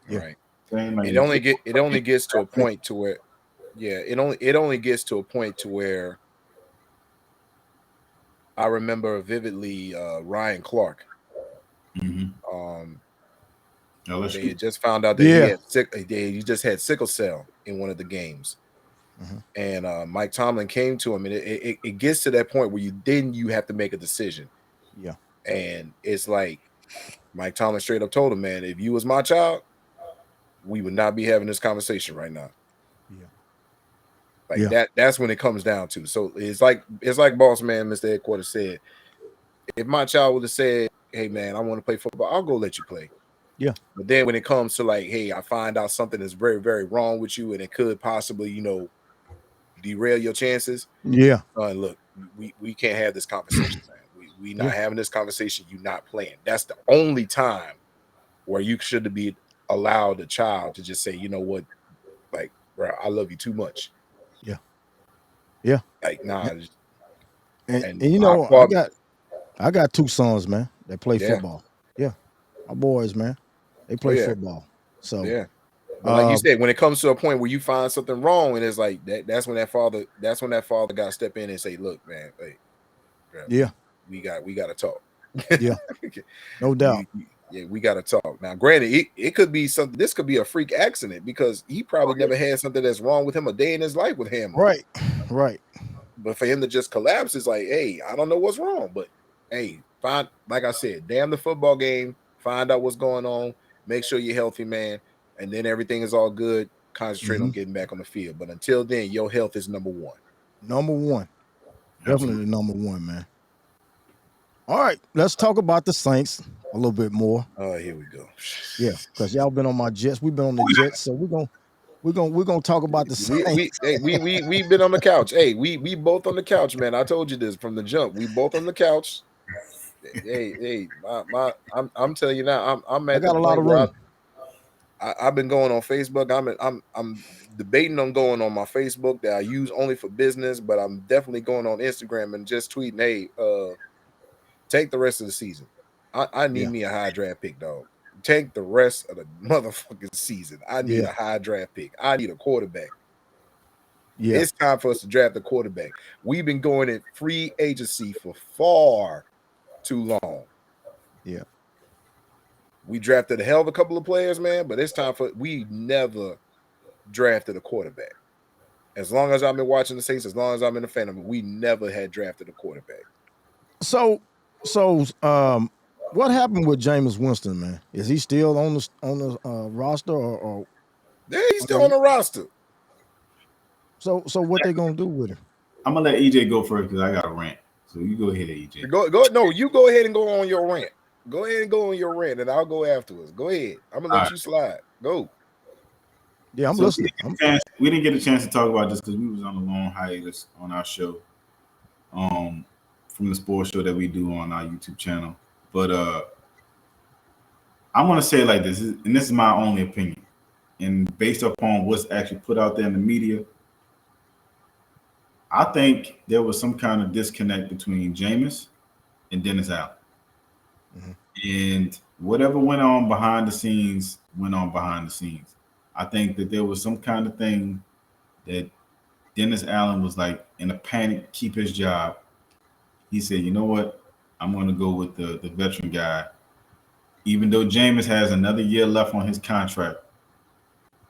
Yeah. Right. Saying like It only gets to a point to where, yeah, it only gets to a point to where I remember vividly Ryan Clark. Mhm. Um, they LSU. had just found out that Yeah. he just had sickle cell in one of the games. Mhm. And Mike Tomlin came to him, and it gets to that point where you have to make a decision, Yeah. and it's like Mike Tomlin straight up told him, man, if you was my child, we would not be having this conversation right now. Yeah. Like that's when it comes down to. So it's like boss man, Mr. Headquarters said, if my child would have said, hey man, I want to play football, I'll go let you play. Yeah. But then when it comes to like, hey, I find out something is very, very wrong with you and it could possibly, derail your chances. Yeah. Look, we can't have this conversation, man. We not having this conversation. You not playing. That's the only time where you should be allowed a child to just say, you know what, like, bro, I love you too much. Yeah. Yeah. Like, nah. And you know, I got 2 sons, man, that play football. Yeah. My boys, man. They play football. So yeah. But like you said, when it comes to a point where you find something wrong, and it's like that's when that father got to step in and say, look, man, hey, bro, we got to talk. Yeah. No doubt. We got to talk. Now, granted, it could be something. This could be a freak accident because he probably never had something that's wrong with him a day in his life with him. Right. But for him to just collapse, it's like, hey, I don't know what's wrong, but hey, like I said, damn the football game, find out what's going on, make sure you're healthy, man, and then everything is all good. Concentrate on getting back on the field. But until then, your health is number one. Number one. Definitely number one, man. All right, let's talk about the Saints a little bit more. Oh, here we go. Yeah, because y'all been on my Jets. We've been on the Jets, so we're gonna talk about the Saints. We've been on the couch. Hey, we both on the couch, man. I told you this from the jump. We both on the couch. Hey, I'm telling you now, I'm at I got the a lot point of where room. I've been going on Facebook. I'm debating on going on my Facebook that I use only for business, but I'm definitely going on Instagram and just tweeting, hey, take the rest of the season. I need me a high draft pick, dog. Take the rest of the motherfucking season. I need a high draft pick. I need a quarterback. Yeah. It's time for us to draft a quarterback. We've been going in free agency for far too long. Yeah. We drafted a hell of a couple of players, man, but it's time we never drafted a quarterback. As long as I've been watching the Saints, as long as I'm in the fandom, we never had drafted a quarterback. So, what happened with Jameis Winston, man? Is he still on the roster or? Yeah, he's still on the roster. So what they gonna do with him? I'm gonna let EJ go first because I got a rant. So you go ahead, EJ. Go. No, you go ahead and go on your rant. Go ahead and go on your rant, and I'll go afterwards. Go ahead. I'm gonna let you slide. Go. Yeah, I'm listening. We didn't get a chance to talk about this because we was on a long hiatus on our show, from the sports show that we do on our YouTube channel. But I'm gonna say it like this, and this is my only opinion, and based upon what's actually put out there in the media, I think there was some kind of disconnect between Jameis and Dennis Allen. And whatever went on behind the scenes, went on behind the scenes. I think that there was some kind of thing that Dennis Allen was like in a panic, keep his job. He said, you know what? I'm going to go with the veteran guy. Even though Jameis has another year left on his contract.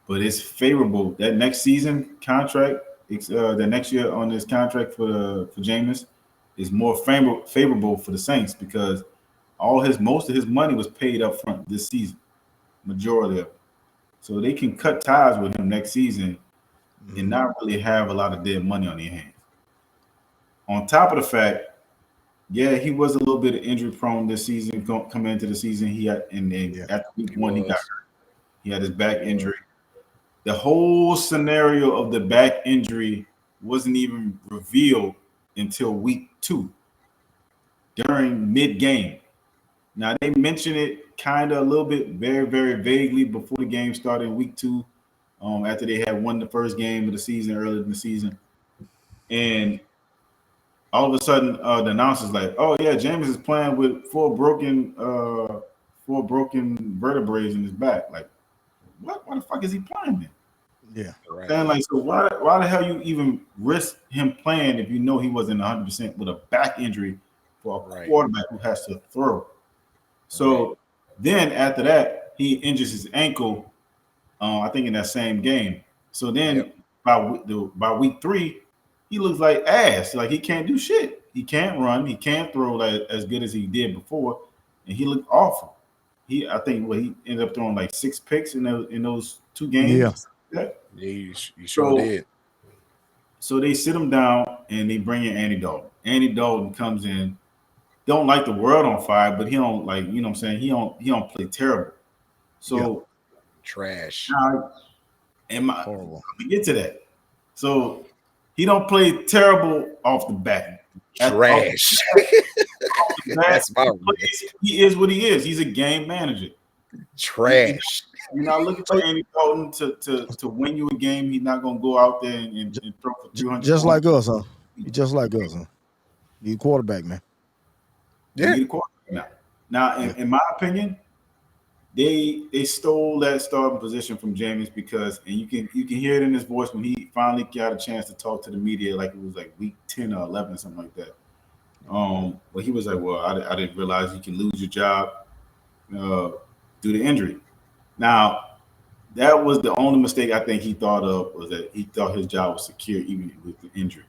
But it's favorable. That next season contract, the next year on his contract for Jameis is more favorable for the Saints because most of his money was paid up front this season, majority of it. So they can cut ties with him next season and not really have a lot of dead money on their hands. On top of the fact, he was a little bit injury prone this season. Coming into the season, after week 1, he got hurt. He had his back injury. The whole scenario of the back injury wasn't even revealed until week 2, during mid-game. Now, they mentioned it kind of a little bit, very, very vaguely before the game started in week 2, after they had won the first game of the season, earlier in the season. And all of a sudden, the announcer's like, oh, yeah, Jameis is playing with four broken vertebrae in his back. Like, what? Why the fuck is he playing then? Yeah. Right. And like, so why the hell you even risk him playing if you know he wasn't 100% with a back injury for a quarterback who has to throw? So then after that, he injures his ankle, I think in that same game. So then by week 3, he looks like ass. Like he can't do shit. He can't run. He can't throw as good as he did before. And he looked awful. I think he ended up throwing like 6 picks in those 2 games. Yeah. You sure did. So they sit him down and they bring in Andy Dalton. Andy Dalton comes in, don't like the world on fire, but he don't like, you know what I'm saying? He don't play terrible. So trash. Now, Horrible. let me get to that. So he don't play terrible off the bat. Trash. That's my he is what he is. He's a game manager. Trash. You're not looking for Andy Dalton to win you a game. He's not gonna go out there and throw for 200. Just like us, huh? Just like us, huh? You quarterback, man. Yeah. You need a quarterback now. In my opinion, they stole that starting position from Jameis because, and you can hear it in his voice when he finally got a chance to talk to the media, like it was like week 10 or 11, something like that. But he was like, "Well, I didn't realize you can lose your job due to injury." Now, that was the only mistake I think he thought of, was that he thought his job was secure even with the injury.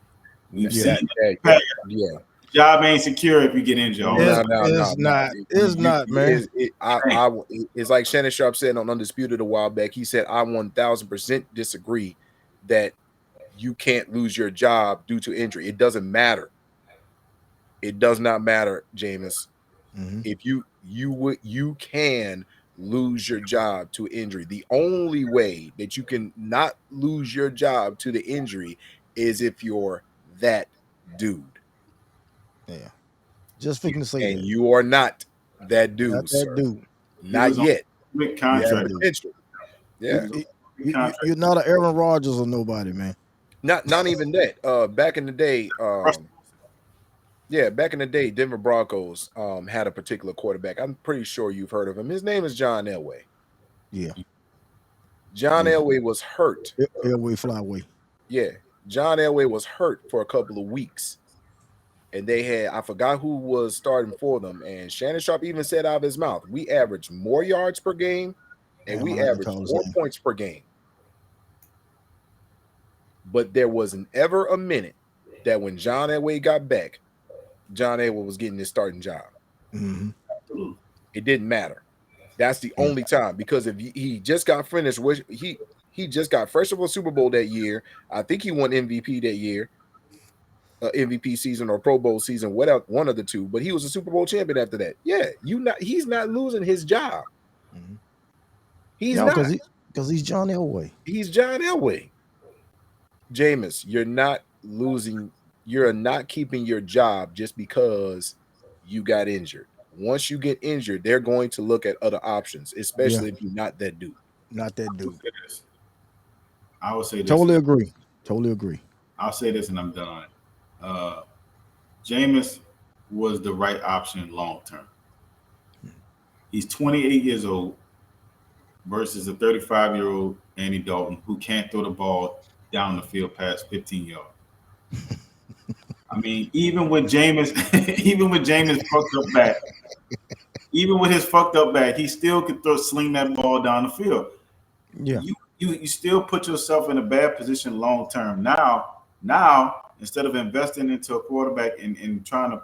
We've seen that. Job ain't secure if you get injured. It's not, man. It's like Shannon Sharp said on Undisputed a while back. He said, "I 1000% disagree that you can't lose your job due to injury. It doesn't matter. It does not matter, Jameis. Mm-hmm. If you can lose your job to injury. The only way that you can not lose your job to the injury is if you're that dude." Yeah. Just thinking to say and that. You are not that dude, not sir. That dude. Not yet. Contract. Yeah. You're not an Aaron Rodgers or nobody, man. Not even that. Back in the day, back in the day, Denver Broncos had a particular quarterback. I'm pretty sure you've heard of him. His name is John Elway. Yeah. John Elway was hurt. Elway Flyway. Yeah. John Elway was hurt for a couple of weeks. And they had, I forgot who was starting for them. And Shannon Sharp even said out of his mouth, we averaged more yards per game and we averaged more points per game. But there wasn't ever a minute that when John Elway got back, John Elway was getting his starting job. Mm-hmm. It didn't matter. That's the only time, because if he just got finished with he just got fresh of a Super Bowl that year. I think he won MVP that year. MVP season or Pro Bowl season, whatever, one of the two, but he was a Super Bowl champion after that. Yeah, he's not losing his job. Mm-hmm. He's not, because he's John Elway. He's John Elway. Jameis, you're not losing, you're not keeping your job just because you got injured. Once you get injured, they're going to look at other options, especially if you're not that dude. Not that dude. I would say this. Totally agree. I'll say this and I'm done. Jameis was the right option long term. He's 28 years old versus a 35-year-old Andy Dalton who can't throw the ball down the field past 15 yards. I mean, even with Jameis fucked up back, he still could sling that ball down the field. Yeah. You still put yourself in a bad position long term. Now, instead of investing into a quarterback and trying to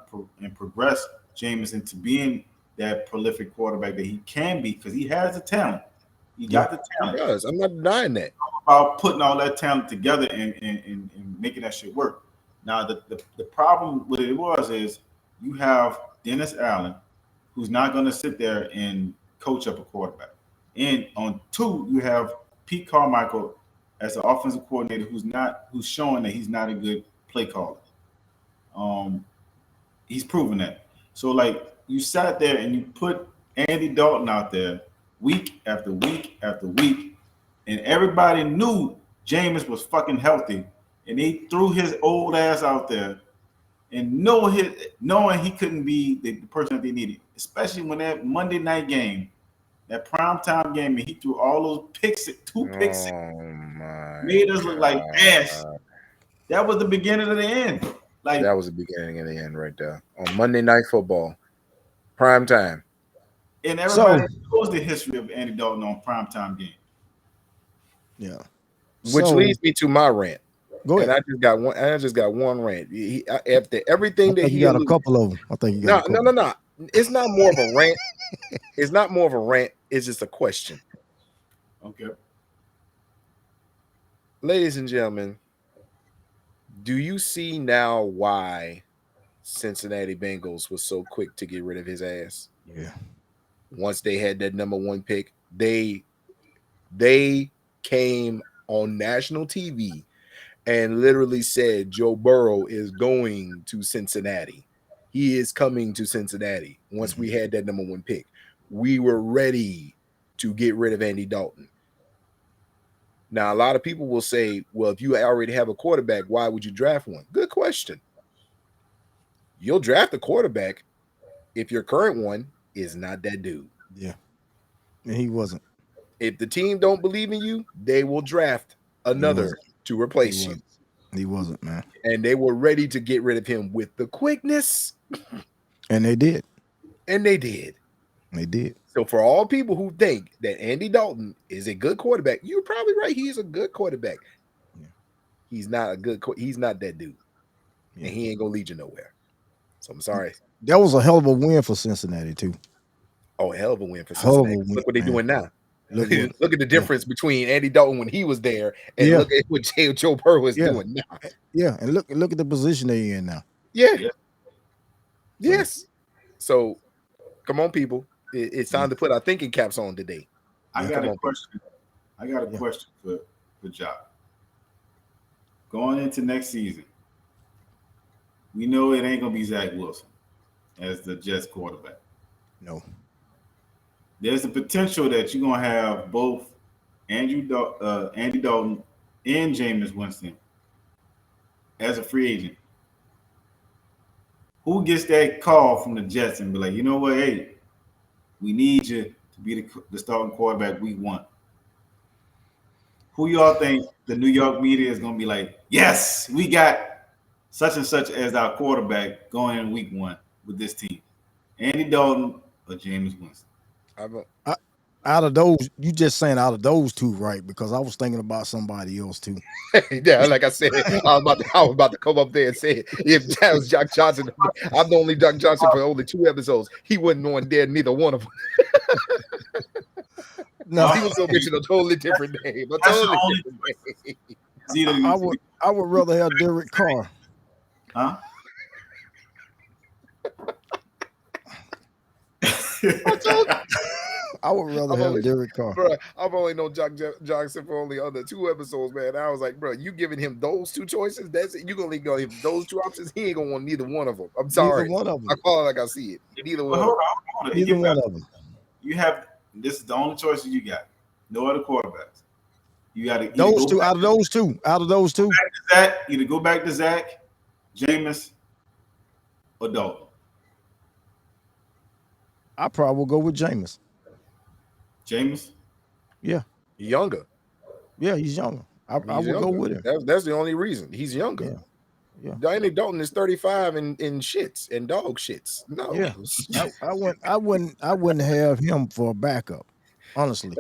progress Jameis into being that prolific quarterback that he can be, because he has the talent. He got the talent. He does. I'm not denying that. About putting all that talent together and making that shit work. Now, the problem with it is you have Dennis Allen, who's not going to sit there and coach up a quarterback. And on two, you have Pete Carmichael as an offensive coordinator who's showing that he's not a good play caller. He's proven that. So, like, you sat there and you put Andy Dalton out there week after week after week, and everybody knew Jameis was fucking healthy, and they threw his old ass out there, and knowing he couldn't be the person that they needed, especially when that Monday night game, that primetime game, and he threw all those picks, two picks, made us look like ass. That was the beginning of the end. Like, that was the beginning of the end right there on Monday Night Football, prime time. And everybody knows the history of Andy Dalton on primetime game. Yeah. Which leads me to my rant. Go ahead. And I just got one rant. After everything that he got a couple of them. I think you got no. It's not more of a rant. It's not more of a rant. It's just a question. Okay. Ladies and gentlemen, do you see now why Cincinnati Bengals was so quick to get rid of his ass? Yeah. Once they had that number 1 pick, they came on national TV and literally said Joe Burrow is going to Cincinnati. He is coming to Cincinnati. Once we had that number 1 pick, we were ready to get rid of Andy Dalton. Now, a lot of people will say, well, if you already have a quarterback, why would you draft one? Good question. You'll draft a quarterback if your current one is not that dude. Yeah. And he wasn't. If the team don't believe in you, they will draft another to replace you. He wasn't, man. And they were ready to get rid of him with the quickness. And they did. And they did. They did. So for all people who think that Andy Dalton is a good quarterback, you're probably right. He's a good quarterback. Yeah. He's not that dude. Yeah. And he ain't gonna lead you nowhere. So I'm sorry. That was a hell of a win for Cincinnati, too. Oh, a hell of a win for Cincinnati. Look what they're doing now. Look at the difference between Andy Dalton when he was there and look at what Joe Burrow is doing now. Yeah, and look at the position they're in now. Yeah. Yes. So come on, people. It's time to put our thinking caps on today. I got a question. I got a question for Jock. Going into next season, we know it ain't gonna be Zach Wilson as the Jets quarterback. No. There's a potential that you're gonna have both Andy Dalton and Jameis Winston as a free agent. Who gets that call from the Jets and be like, you know what, hey, we need you to be the starting quarterback we want? Who y'all think the New York media is going to be like, yes, we got such and such as our quarterback going in week 1 with this team? Andy Dalton or Jameis Winston? Out of those, you just saying out of those two, right? Because I was thinking about somebody else too. Yeah, like I said, I was about to come up there and say, if that was Jock Johnson, I've known only Jock Johnson for only 2 episodes. He wasn't on there, neither one of them. No, he was going to mention a totally different name. I would rather have Derek Carr. Huh? I would rather have Derek Carr. Bro, I've only known Jock Johnson for only other 2 episodes, man. I was like, bro, you giving him those 2 choices? That's it. You gonna give him those 2 options? He ain't gonna want neither one of them. I'm sorry. Neither one of them. I call it like I see it. Neither one. Hold on. Neither one of them. You have this is the only choices you got. No other quarterbacks. You got to those two. Out of those two. Either go back to Zach, Jameis, or Dalton. I probably will go with Jameis. Jameis? Yeah. Younger. Yeah, he's younger. I will go with him. That's the only reason. He's younger. Yeah. Andy Dalton is 35 and shits and dog shits. No. Yeah. I wouldn't have him for a backup. Honestly.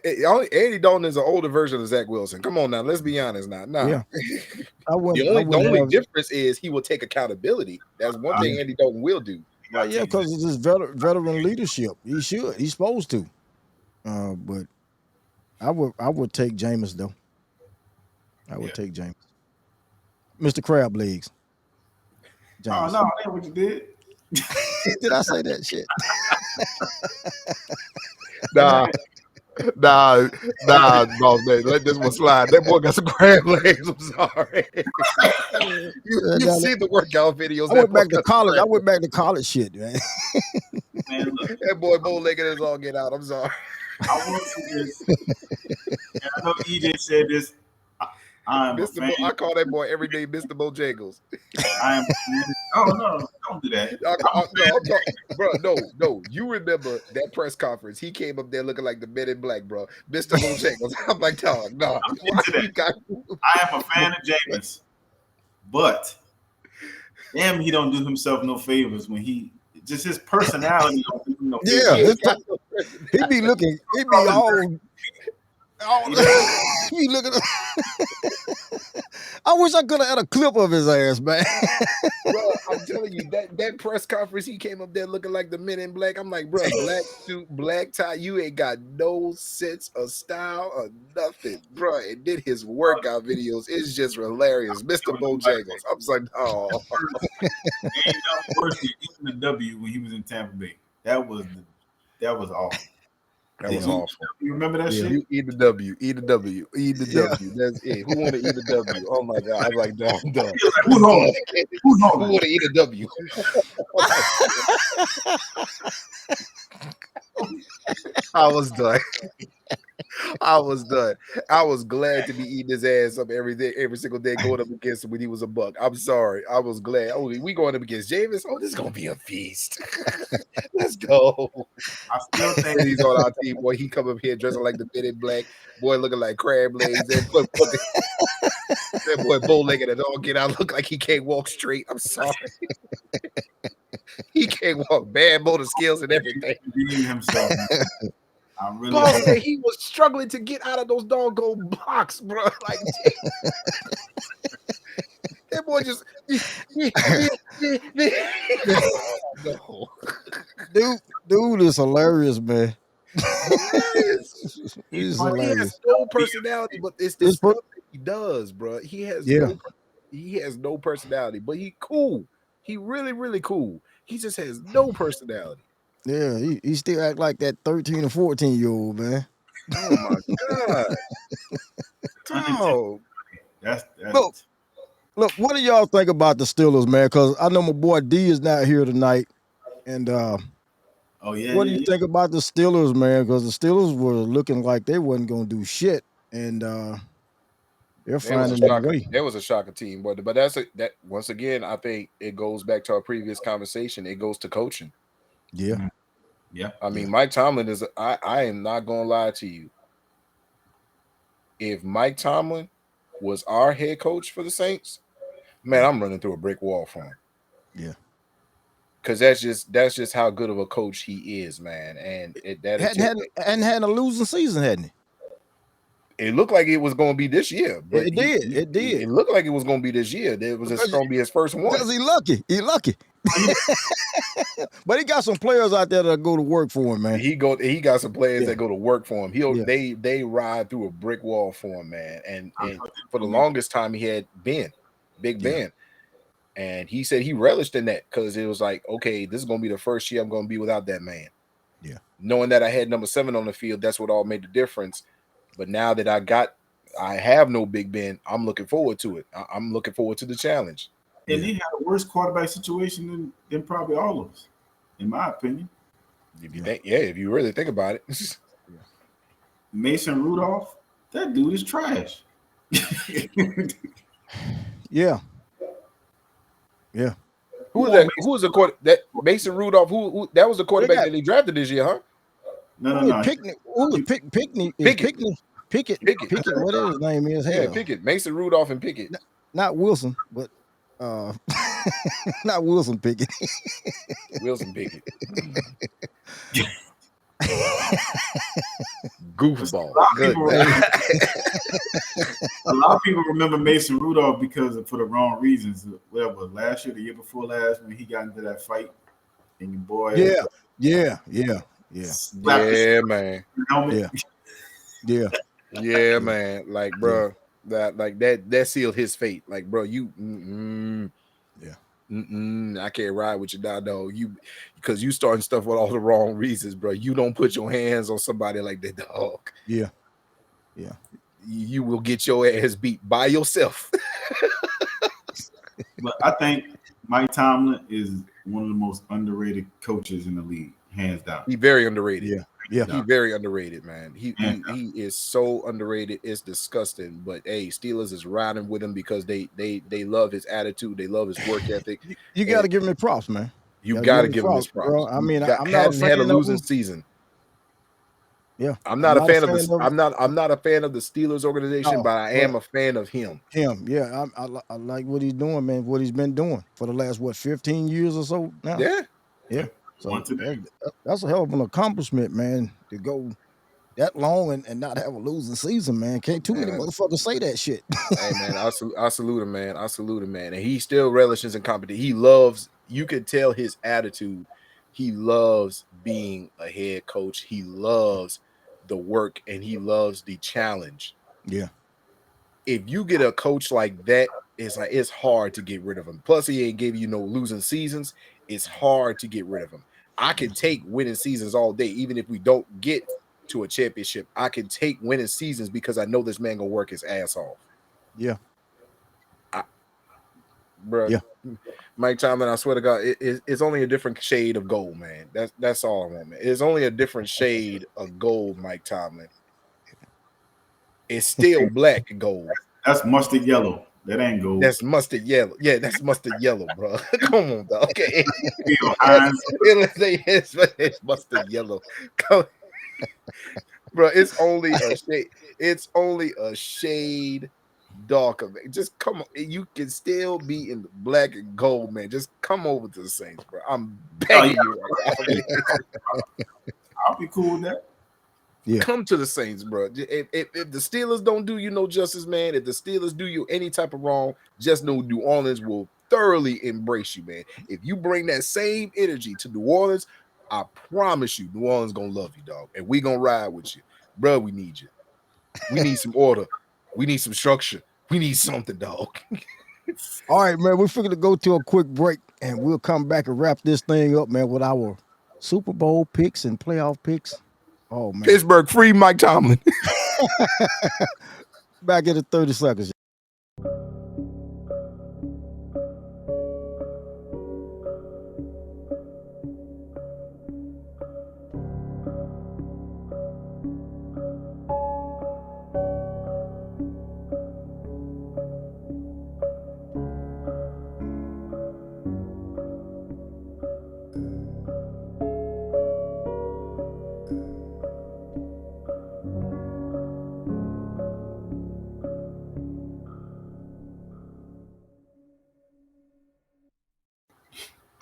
Andy Dalton is an older version of Zach Wilson. Come on now. Let's be honest now. Nah. Yeah. The only difference is he will take accountability. That's one thing Andy Dalton will do. Yeah, because it's his veteran leadership. He should. He's supposed to. But I would take Jameis though. I would take Jameis. Mr. Crab Legs. Jameis. Oh no, that's what you did. Did I say that shit? Nah, boss man. Let this one slide. That boy got some crab legs. I'm sorry. you see the workout videos. I went back to college. I went back to college shit, man. Man, look. That boy bow-legged as all get out. I'm sorry. I want to do this. And I know EJ said this. I call that boy every day Mr. Bojangles. No, don't do that. No. You remember that press conference? He came up there looking like the Men in Black, bro. Mr. Bojangles. I'm like, dog, no. I am a fan of Jameis, but damn, he don't do himself no favors when just his personality don't do him no favors. Yeah, he be all. You look at. I wish I could have had a clip of his ass, man. Bro, I'm telling you, that press conference, he came up there looking like the Men in Black. I'm like, bro, black suit, black tie, you ain't got no sense of style or nothing, bro. And did his workout videos. It's just hilarious. Mr. Bojangles. I was like, oh. Ain't no worse than eating the W when he was in Tampa Bay. That was awful. That was awful. You remember that shit? You eat the W, eat the W, eat the W. That's it. Who want to eat the W? Oh my God. I'm like, no, I'm done. Who's home? Who want to eat a W? I was done. I was done. I was glad to be eating his ass up every single day, going up against him when he was a buck. I'm sorry. I was glad. Oh, we going up against Jameis? Oh, this is gonna be a feast. Let's go. I still think he's on our team, boy. He come up here dressing like the Men in Black, boy, looking like crab legs. That boy bow-legged and all get out, look like he can't walk straight. I'm sorry. He can't walk, bad motor skills and everything. Himself. I'm really Said he was struggling to get out of those doggone blocks, bro. Like that boy just dude is hilarious, man. He's hilarious. He has no personality, but it's the stuff that he does, bro. He has no personality, but he cool. He really, really cool. He just has no personality. Yeah, he still act like that 13 or 14-year-old, man. Oh my God. Oh. That's look, what do y'all think about the Steelers, man? Because I know my boy D is not here tonight. And what do you think about the Steelers, man? Because the Steelers were looking like they wasn't gonna do shit. And they're finding their way. That was a shocker team, but that once again, I think it goes back to our previous conversation. It goes to coaching. Yeah. Yeah. I mean, Mike Tomlin is I am not gonna lie to you. If Mike Tomlin was our head coach for the Saints, man, I'm running through a brick wall for him. Yeah. Because that's just how good of a coach he is, man. And hadn't had a losing season, hadn't he? It looked like it was going to be this year. But it did. It looked like it was going to be this year. It was going to be his first one. Because he lucky. But he got some players out there that go to work for him, man. He got some players that go to work for him. They ride through a brick wall for him, man. And for the longest time, he had Big Ben. And he said he relished in that because it was like, okay, this is going to be the first year I'm going to be without that man. Yeah. Knowing that I had number 7 on the field, that's what all made the difference. But now that I have no Big Ben, I'm looking forward to it. I'm looking forward to the challenge. And he had a worse quarterback situation than probably all of us, in my opinion. If you really think about it. Mason Rudolph, that dude is trash. Yeah. Who was that? Who was the quarterback? That Mason Rudolph? Who that was the quarterback that he drafted this year, huh? No. Pickett. Pickett. Whatever his name is. Yeah, Pickett. Mason Rudolph and Pickett. Not Wilson, but not Wilson Pickett. Wilson Pickett. Goofball. A lot of people remember Mason Rudolph for the wrong reasons. Whatever, last year, the year before last, when he got into that fight, and your boy. Yeah, man. Yeah, man. Like, bro, that sealed his fate. Like, bro, you. I can't ride with you now, though. Because you starting stuff with all the wrong reasons, bro. You don't put your hands on somebody like that, dog. Yeah. You will get your ass beat by yourself. But I think Mike Tomlin is one of the most underrated coaches in the league, hands down. He's very underrated. Yeah. He's very underrated, man. He is so underrated. It's disgusting. But hey, Steelers is riding with him because they love his attitude. They love his work ethic. You got to give him props, man. You got to give him his props. Bro. I mean, I'm not had a losing season. Yeah, I'm not a fan of this. I'm not a fan of the Steelers organization, but I am a fan of him. Yeah. I like what he's doing, man. What he's been doing for the last 15 years or so now. Yeah. So that's a hell of an accomplishment, man. To go that long and not have a losing season, man. Can't too many motherfuckers say that shit. Hey man, I salute him, man. I salute him, man. And he still relishes in competition. He loves. You could tell his attitude. He loves being a head coach. He loves the work and he loves the challenge. Yeah. If you get a coach like that, it's hard to get rid of him. Plus, he ain't give you no losing seasons. It's hard to get rid of him. I can take winning seasons all day, even if we don't get to a championship. I can take winning seasons because I know this man gonna work his ass off. Yeah. Bro, yeah. Mike Tomlin, I swear to God, it's only a different shade of gold, man. That's all I want, man. It's only a different shade of gold, Mike Tomlin. It's still black and gold. That's mustard yellow. That ain't gold. That's mustard yellow. Yeah, that's mustard yellow, bro. Come on, dog. Okay. It's mustard yellow. Bro, it's only a shade. It's only a shade darker, man. Just come on. You can still be in the black and gold, man. Just come over to the Saints, bro. I'm begging you right now. I'll be cool with that. Yeah. Come to the Saints, bro. If the Steelers don't do you no justice, man, if the Steelers do you any type of wrong, just know New Orleans will thoroughly embrace you, man. If you bring that same energy to New Orleans, I promise you, New Orleans gonna love you, dog. And we gonna ride with you. Bro, we need you. We need some order. We need some structure. We need something, dog. All right, man. We're figuring to go to a quick break, and we'll come back and wrap this thing up, man, with our Super Bowl picks and playoff picks. Oh, man. Pittsburgh free Mike Tomlin. Back in 30 seconds.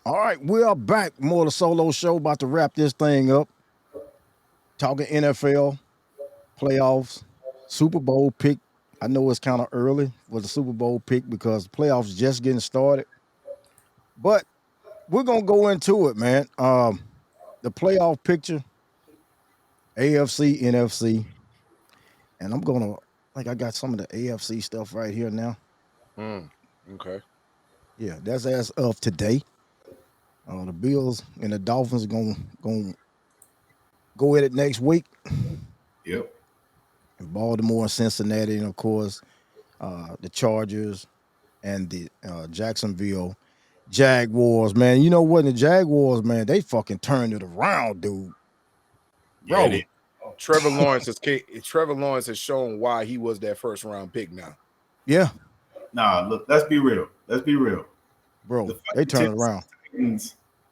All right, we are back. More of the solo show. About to wrap this thing up. Talking NFL, playoffs, Super Bowl pick. I know it's kind of early for the Super Bowl pick because the playoffs just getting started. But we're going to go into it, man. The playoff picture, AFC, NFC. And I'm going to, I got some of the AFC stuff right here now. Okay. Yeah, that's as of today. The Bills and the Dolphins are going go at it next week. Yep. And Baltimore and Cincinnati, and of course, the Chargers and the Jacksonville Jaguars. Man, you know what? The Jaguars, man, they fucking turned it around, dude. Bro, yeah, Trevor Lawrence has shown why he was that first round pick now. Yeah. Nah, look, let's be real. Bro, they turned it around.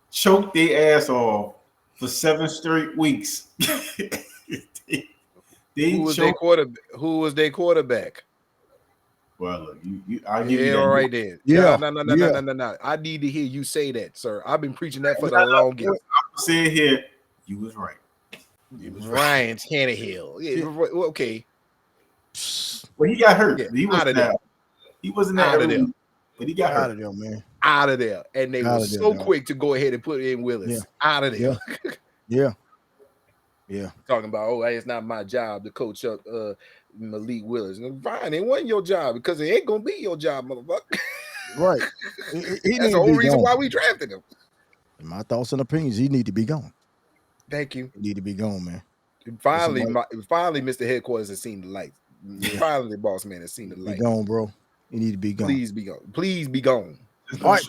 Choked their ass off for 7 straight weeks. Who was their quarterback? Well, look, I'll give you that. All right then. Yeah. No. I need to hear you say that, sir. I've been preaching that for the longest. I'm saying here, you was right. Ryan Tannehill. Yeah, okay. Well, he got hurt. Yeah, he was out of there. He wasn't out of there. But he got hurt. Out of there, man. Out of there. And they were so quick to go ahead and put in Willis. Yeah. Out of there. Yeah. Talking about, it's not my job to coach up Malik Willis. Fine, it wasn't your job because it ain't gonna be your job, motherfucker. Right. That's the whole reason why we drafted him. In my thoughts and opinions, he need to be gone. Thank you. He need to be gone, man. Finally, Mr. Headquarters has seen the light. Finally, the boss man has seen the light. Be gone, bro. He need to be gone. Please be gone. Please be gone. All right.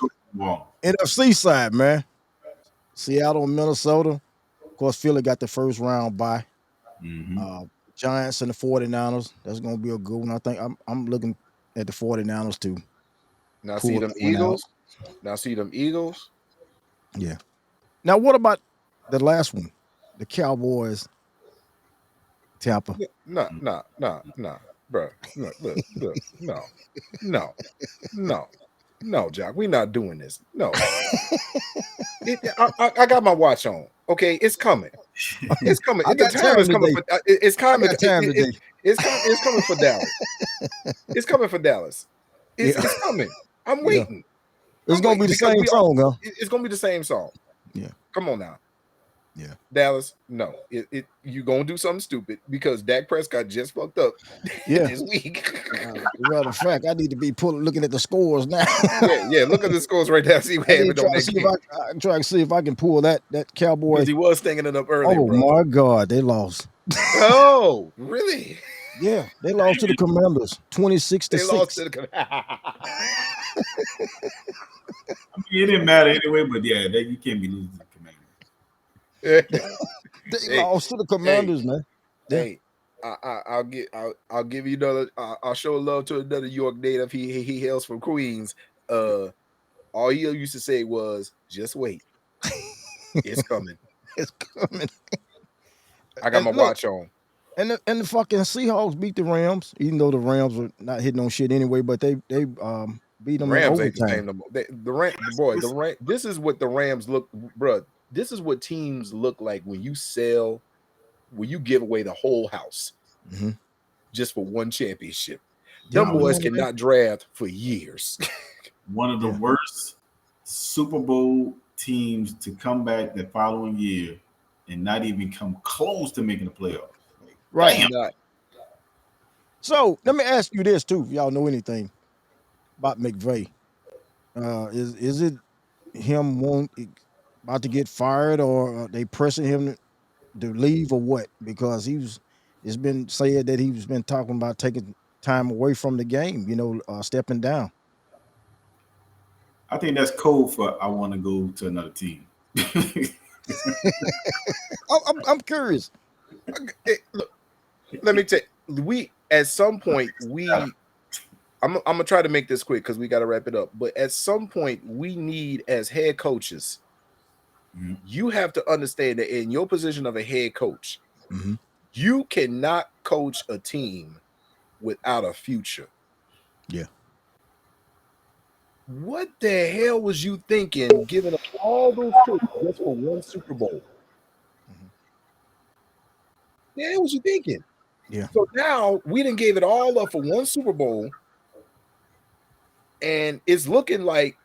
NFC side, man. Seattle, Minnesota. Of course, Philly got the first round bye. Mm-hmm. Giants and the 49ers. That's going to be a good one. I think I'm looking at the 49ers too. Now see them Eagles. Yeah. Now, what about the last one? The Cowboys, Tampa. No, bro. No, Jock. We're not doing this. No. I got my watch on. Okay, it's coming. It's coming. I The got time is coming. today. It's I coming. got time today. It's coming for Dallas. It's coming for Dallas. Yeah. It's coming. I'm Yeah. waiting. It's I'm gonna be waiting the because same song, huh? it's gonna be the same song. Yeah. Come on now. Yeah. Dallas, no. You gonna do something stupid because Dak Prescott just fucked up Yeah. this week. Matter of fact, I need to be looking at the scores now. yeah. Look at the scores right now. See what I need happened to try on to that see game. if I try to see if I can pull that Cowboy. Because he was stinging it up earlier, Oh bro. my God, they lost. Oh, really? Yeah, they lost to the Commanders, 26-6. They lost to the. I mean, it didn't matter anyway, but yeah, you can't be losing to the Commanders. They lost to the Commanders, man. Yeah. Hey, I'll give you another. I'll show love to another York native. He hails from Queens. All he used to say was, "Just wait, it's coming." It's coming. I got my watch on. And the fucking Seahawks beat the Rams, even though the Rams are not hitting on shit anyway. But they beat them in Rams ain't the overtime. same no more. This is what the Rams look, bro. This is what teams look like when you give away the whole house just for one championship. Them boys cannot draft for years. One of the worst Super Bowl teams to come back the following year and not even come close to making the playoffs. Right. Not. So let me ask you this too, if y'all know anything about McVay. Is it him about to get fired, or are they pressing him to leave, or what? Because it's been said that he's been talking about taking time away from the game, stepping down. I think that's code for I want to go to another team. I'm curious. Look, let me tell you, at some point I'm gonna try to make this quick because we got to wrap it up. But at some point, we need, as head coaches, you have to understand that in your position of a head coach, you cannot coach a team without a future. Yeah. What the hell was you thinking, giving up all those trips just for one Super Bowl? The hell was you thinking? Yeah. So now we done gave it all up for one Super Bowl, and it's looking like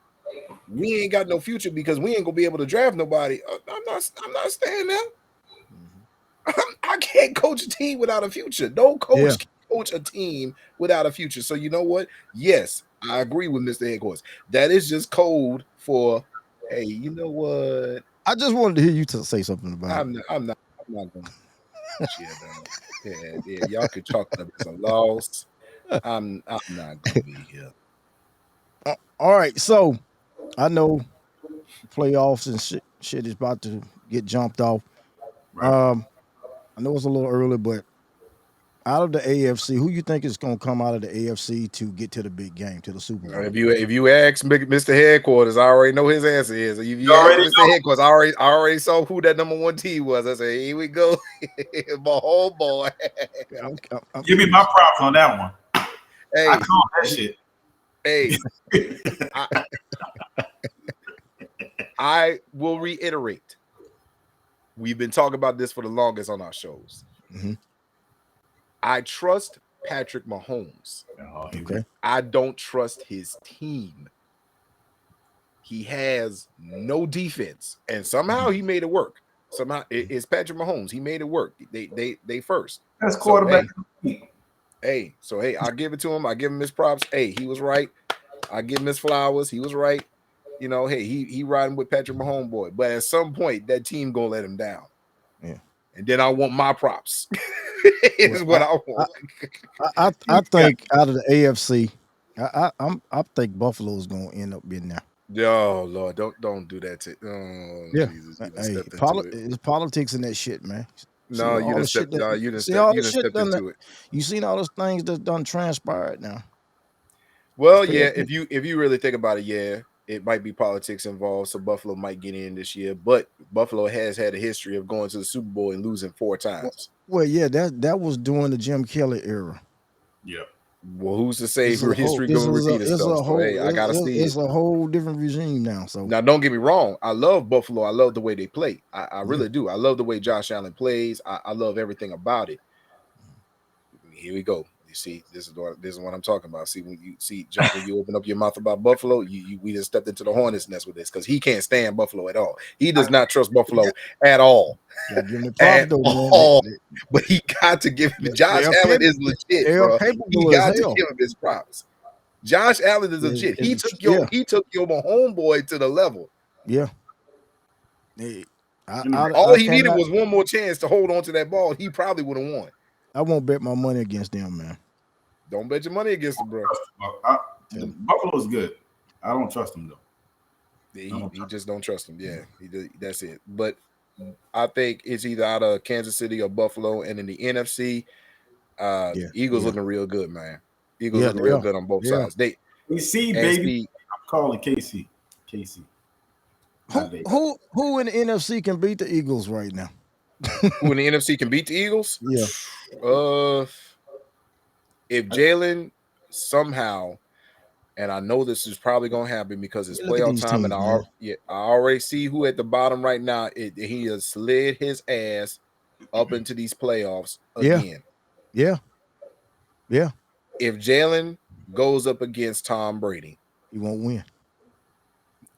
we ain't got no future because we ain't gonna be able to draft nobody. I'm not staying there. I can't coach a team without a future. No coach can coach a team without a future. So you know what? Yes, I agree with Mr. Headquarters. That is just code for, hey, you know what? I just wanted to hear you say something about it. I'm not gonna yeah, y'all could chalk it up as a loss. I'm not gonna be here. All right, so I know playoffs and shit is about to get jumped off. Right. I know it's a little early, but out of the AFC, who you think is going to come out of the AFC to get to the big game, to the Super Bowl? If you ask Mr. Headquarters, I already know his answer is. If you already ask Mr. Headquarters, I already saw who that number one team was. I said, here we go, my whole boy. Give me my props on that one. Hey, I call that shit. Hey, I will reiterate. We've been talking about this for the longest on our shows. I trust Patrick Mahomes. Okay. I don't trust his team. He has no defense, and somehow he made it work. Somehow it's Patrick Mahomes. He made it work. They first. That's quarterback. So I'll give it to him. I give him his props. Hey, he was right. I give him his flowers. He was right. You know, hey, he riding with Patrick Mahomes, boy. But at some point, that team gonna let him down. Yeah. And then I want my props. Is what I want. I think out of the AFC, I think Buffalo's gonna end up being there. Oh Lord, don't do that to Jesus. Hey, it's politics in that shit, man. No, you done stepped into it. You seen all those things that done transpired now. Well, yeah, if you really think about it, yeah, it might be politics involved, so Buffalo might get in this year. But Buffalo has had a history of going to the Super Bowl and losing 4 times. Well, yeah, that was during the Jim Kelly era. Yeah. Well, who's to say This is a whole, history this going to is a, repeat it's itself? a So, whole, hey, I gotta see it's it. a whole different regime now. So Now, don't get me wrong. I love Buffalo. I love the way they play. I really do. I love the way Josh Allen plays. I love everything about it. Here we go. You see, this is what I'm talking about. See, when you see Jock, when you open up your mouth about Buffalo, we just stepped into the hornet's nest with this because he can't stand Buffalo at all. He does not trust Buffalo at all. gotta give him the At props though, man. all. But he got to give him. Josh They're Allen capable. is legit, They're bro. He capable as got to hell. give him his props. Josh Allen is legit. He took your homeboy to the level. Yeah. All he needed was one more chance to hold on to that ball. He probably would have won. I won't bet my money against them, man. Don't bet your money against him, bro. Buffalo's good. I don't trust him though. He just don't trust him. Yeah, that's it. But I think it's either out of Kansas City or Buffalo. And in the NFC, Eagles looking real good, man. Eagles looking real good on both sides. KC, baby. I'm calling KC. Who in the NFC can beat the Eagles right now? Who in the NFC can beat the Eagles? Yeah. If Jalen somehow, and I know this is probably gonna happen because it's playoff time, and I already see who at the bottom right now. He has slid his ass up into these playoffs again. Yeah. If Jalen goes up against Tom Brady, he won't win.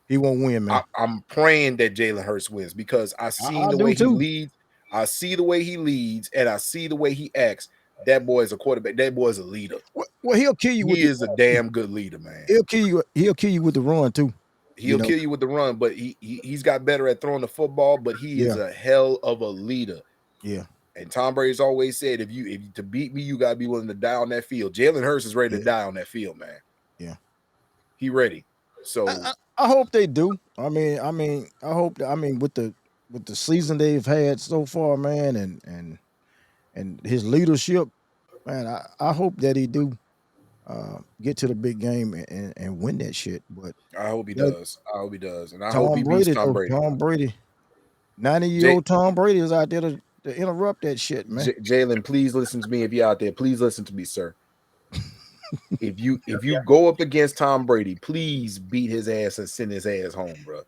He won't win, man. I'm praying that Jalen Hurts wins because I see the way he leads. I see the way he leads, and I see the way he acts. That boy is a quarterback. That boy is a leader. Well, he'll kill you. He is a damn good leader, man. He'll kill you. He'll kill you with the run too. He'll kill you with the run, but he's got better at throwing the football. But he is a hell of a leader. Yeah. And Tom Brady's always said, if you to beat me, you gotta be willing to die on that field. Jalen Hurts is ready to die on that field, man. Yeah. He ready. So I hope they do. I mean, I hope. With the season they've had so far, man, and his leadership, man, I hope that he do get to the big game and win that shit. But I hope he does. I hope he does, and I hope he beats Tom Brady. Tom Brady, 90-year-old Tom Brady is out there to interrupt that shit, man. Jalen, please listen to me. If you're out there, please listen to me, sir. If you go up against Tom Brady, please beat his ass and send his ass home, bro.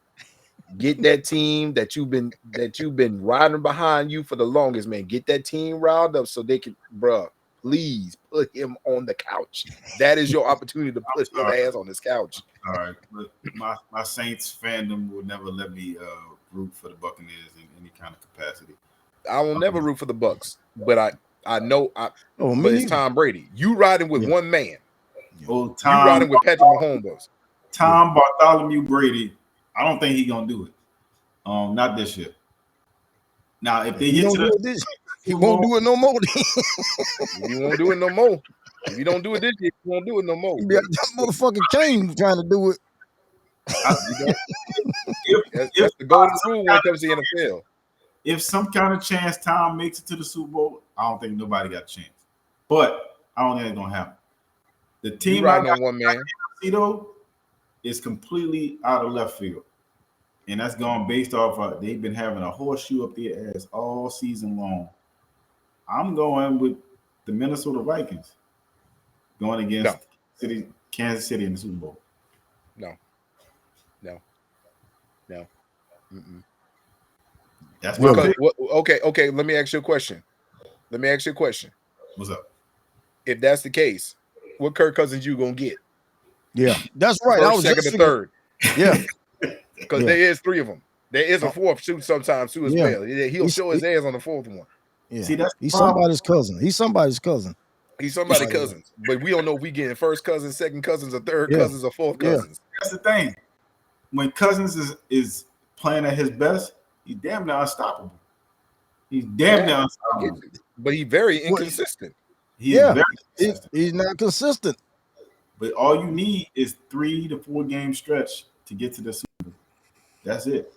Get that team that you've been riding behind you for the longest, man. Get that team riled up so they can, bro. Please put him on the couch. That is your opportunity to put his ass on this couch. All right, but my Saints fandom will never let me root for the Buccaneers in any kind of capacity. I will never root for the Bucks, but I know. But it's Tom Brady. You riding with one man. You riding with Patrick Mahomes. Tom Bartholomew Brady. I don't think he's gonna do it. Not this year. Now, if they get to this, he won't do it no more. He won't do it no more. If you don't do it this year, he won't do it no more. That motherfucking Kane trying to do it. That's the golden rule when it comes to the NFL. If some kind of chance Tom makes it to the Super Bowl, I don't think nobody got a chance. But I don't think it's gonna happen. The team riding on one man is completely out of left field. And that's gone based off they've been having a horseshoe up their ass all season long. I'm going with the Minnesota Vikings going against Kansas City in the Super Bowl. No. Mm-mm. That's because, okay. Let me ask you a question. What's up? If that's the case, what Kirk Cousins you gonna get? Yeah, that's right. First, second, and third. Yeah, because there is three of them. There is a fourth shoot sometimes too as well. He'll show his ass on the fourth one. Yeah. See, he's somebody's cousin. He's somebody's cousin. He's somebody's cousin. But we don't know if we getting first cousins, second cousins, or third cousins, or fourth cousins. That's the thing. When Cousins is playing at his best, he's damn near unstoppable. He's damn near unstoppable. But he's very inconsistent. He's not consistent. But all you need is 3 to 4 game stretch to get to the Super Bowl. That's it.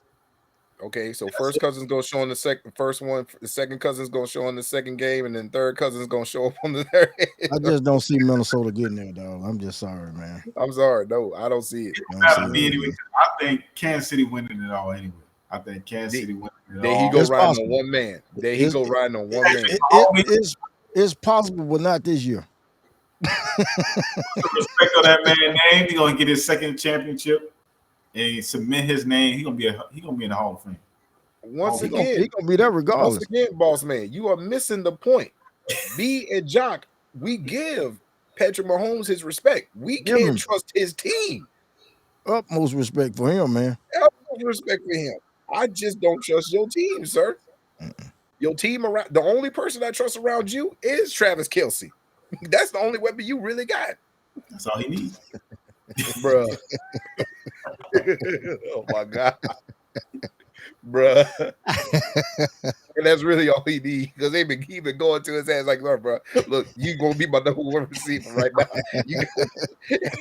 Okay, so first cousin's gonna show in the first one, the second cousin's gonna show in the second game, and then third cousin's gonna show up on the third. I just don't see Minnesota getting there, dog. I'm just sorry, man. I'm sorry, no, I don't see it. Anyway. I think Kansas City winning it all anyway. I think Kansas City winning it all. There he go riding on one man. There he go riding on one man. It's possible, but not this year. Respect on that man's name. He's gonna get his second championship and submit his name. He's gonna be in the Hall of Fame. Once He again, gonna be there regardless. once again, boss man, you are missing the point. B and Jock, we give Patrick Mahomes his respect. We can't trust his team. Utmost respect for him, man. Utmost respect for him. I just don't trust your team, sir. Your team around the only person I trust around you is Travis Kelce. That's the only weapon you really got. That's all he needs. Bruh. Oh my God. Bruh. And that's really all he needs because he been going to his ass like, bro, look, you gonna be my number one receiver right now.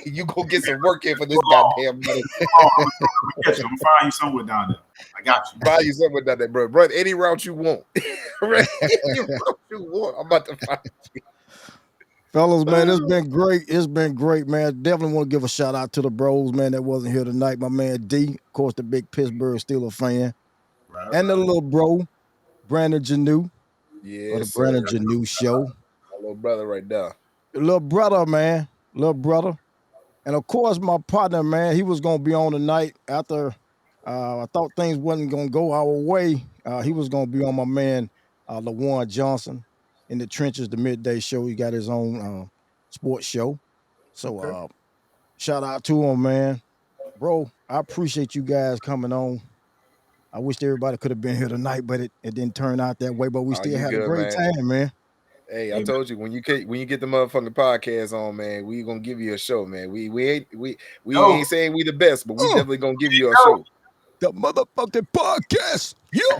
You go get some work in for this goddamn money. I'm gonna find you somewhere down there. I got you. Find you somewhere down there, bro. Run any route you want. Run any route you want. I'm about to find you. Fellas, man, it's been great. It's been great, man. Definitely want to give a shout out to the bros, man, that wasn't here tonight. My man D, of course, the big Pittsburgh Steelers fan. Right, and the little bro, Brandon Janu. Yeah, of the Brandon Janu Show. My little brother right there. Little brother, man. Little brother. And of course, my partner, man, he was going to be on tonight after I thought things wasn't going to go our way. He was going to be on my man, LaWarn Johnson, in the trenches, the midday show. He got his own sports show. So shout out to him, man. Bro, I appreciate you guys coming on. I wish everybody could have been here tonight, but it didn't turn out that way. But we still had a great time, man. Hey, I told you when you get the motherfucking podcast on, man, we gonna give you a show, man. We ain't saying we the best, but we definitely gonna give you a show. The motherfucking podcast, yeah.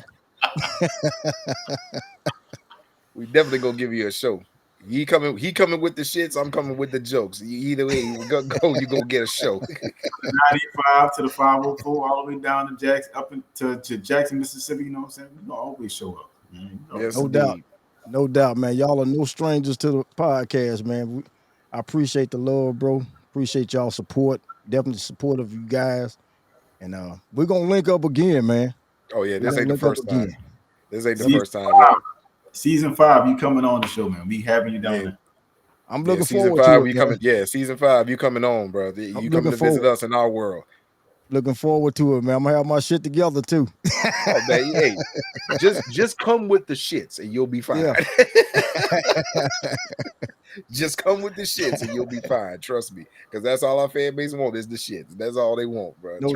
We definitely gonna give you a show. He coming with the shits. I'm coming with the jokes. Either way, you gonna get a show. 95 to the 504, all the way down to Jackson, up to Jackson, Mississippi. You know what I'm saying? We gonna always show up. Yes, no doubt. No doubt, man. Y'all are no strangers to the podcast, man. I appreciate the love, bro. Appreciate y'all support. Definitely supportive of you guys. And we're going to link up again, man. Oh, yeah. This ain't the first time. This ain't the first time. Season 5, you coming on the show, man. We having you down there. I'm looking forward to it. Season 5, you coming on, bro. You coming to visit us in our world. Looking forward to it, man. I'm gonna have my shit together too. Oh, man, hey, just come with the shits and you'll be fine. Yeah. Just come with the shits and you'll be fine. Trust me, because that's all our fan base want is the shits. That's all they want, bro. No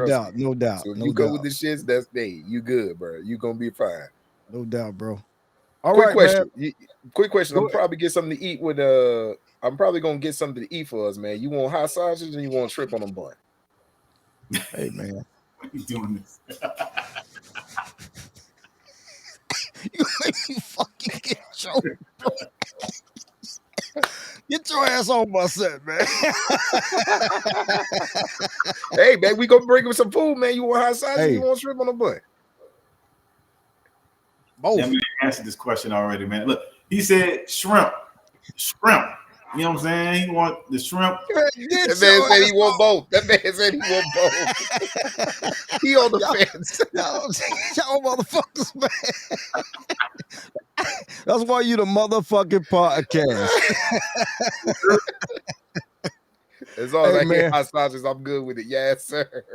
doubt. So if you go with the shits, that's you good, bro. You gonna be fine. No doubt, bro. Quick question. I'm probably get something to eat with I'm probably gonna get something to eat for us, man. You want hot sausage and you want shrimp on a bun? Hey, man. Why are you doing this? You make me fucking get choked, bro. Get your ass on my set, man. Hey, man, we gonna bring him some food, man. You want hot sausage? Hey. You want shrimp on a bun? Both. Yeah, answered this question already, man. Look, he said shrimp. You know what I'm saying? He want the shrimp. That man said he want both. He on the fence. Y'all motherfuckers, man. That's why you the motherfucking podcast. As long as I get hot sausages, I'm good with it. Yes, sir.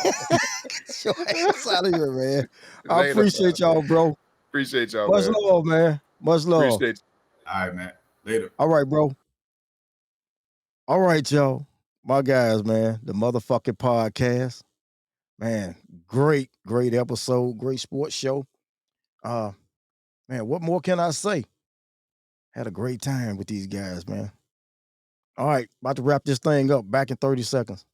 Get your ass out of here, man. I appreciate y'all, bro. Appreciate y'all. Much love, man. Much love. Appreciate you. All right, man. Later. All right, bro. All right, y'all. My guys, man. The motherfucking podcast. Man, great episode. Great sports show. Man, what more can I say? Had a great time with these guys, man. All right, about to wrap this thing up. Back in 30 seconds.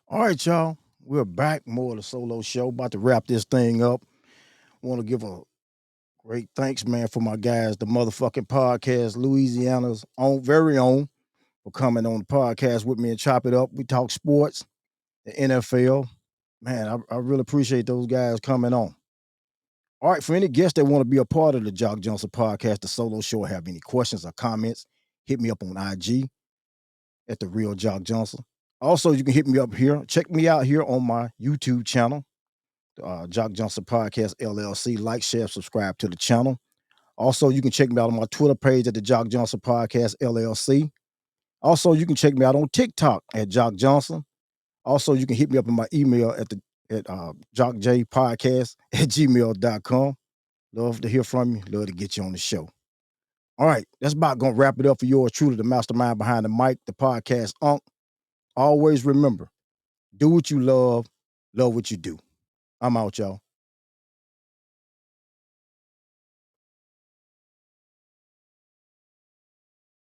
All right, y'all. We're back. More of the solo show. About to wrap this thing up. want to give a great thanks, man, for my guys, the motherfucking podcast, Louisiana's own, very own, for coming on the podcast with me and chop it up. We talk sports, the NFL. Man, I really appreciate those guys coming on. All right, for any guests that want to be a part of the Jock Johnson podcast, the solo show, or have any questions or comments, hit me up on IG at the Real Jock Johnson. Also, you can hit me up here. Check me out here on my YouTube channel, Jock Johnson Podcast LLC. Like, share, subscribe to the channel. Also, you can check me out on my Twitter page at the Jock Johnson Podcast LLC. Also, you can check me out on TikTok at Jock Johnson. Also, you can hit me up in my email at jockjpodcast@gmail.com. Love to hear from you. Love to get you on the show. All right, that's about going to wrap it up for yours truly, the mastermind behind the mic, the podcast Unc. Always remember, do what you love what you do. I'm out, y'all.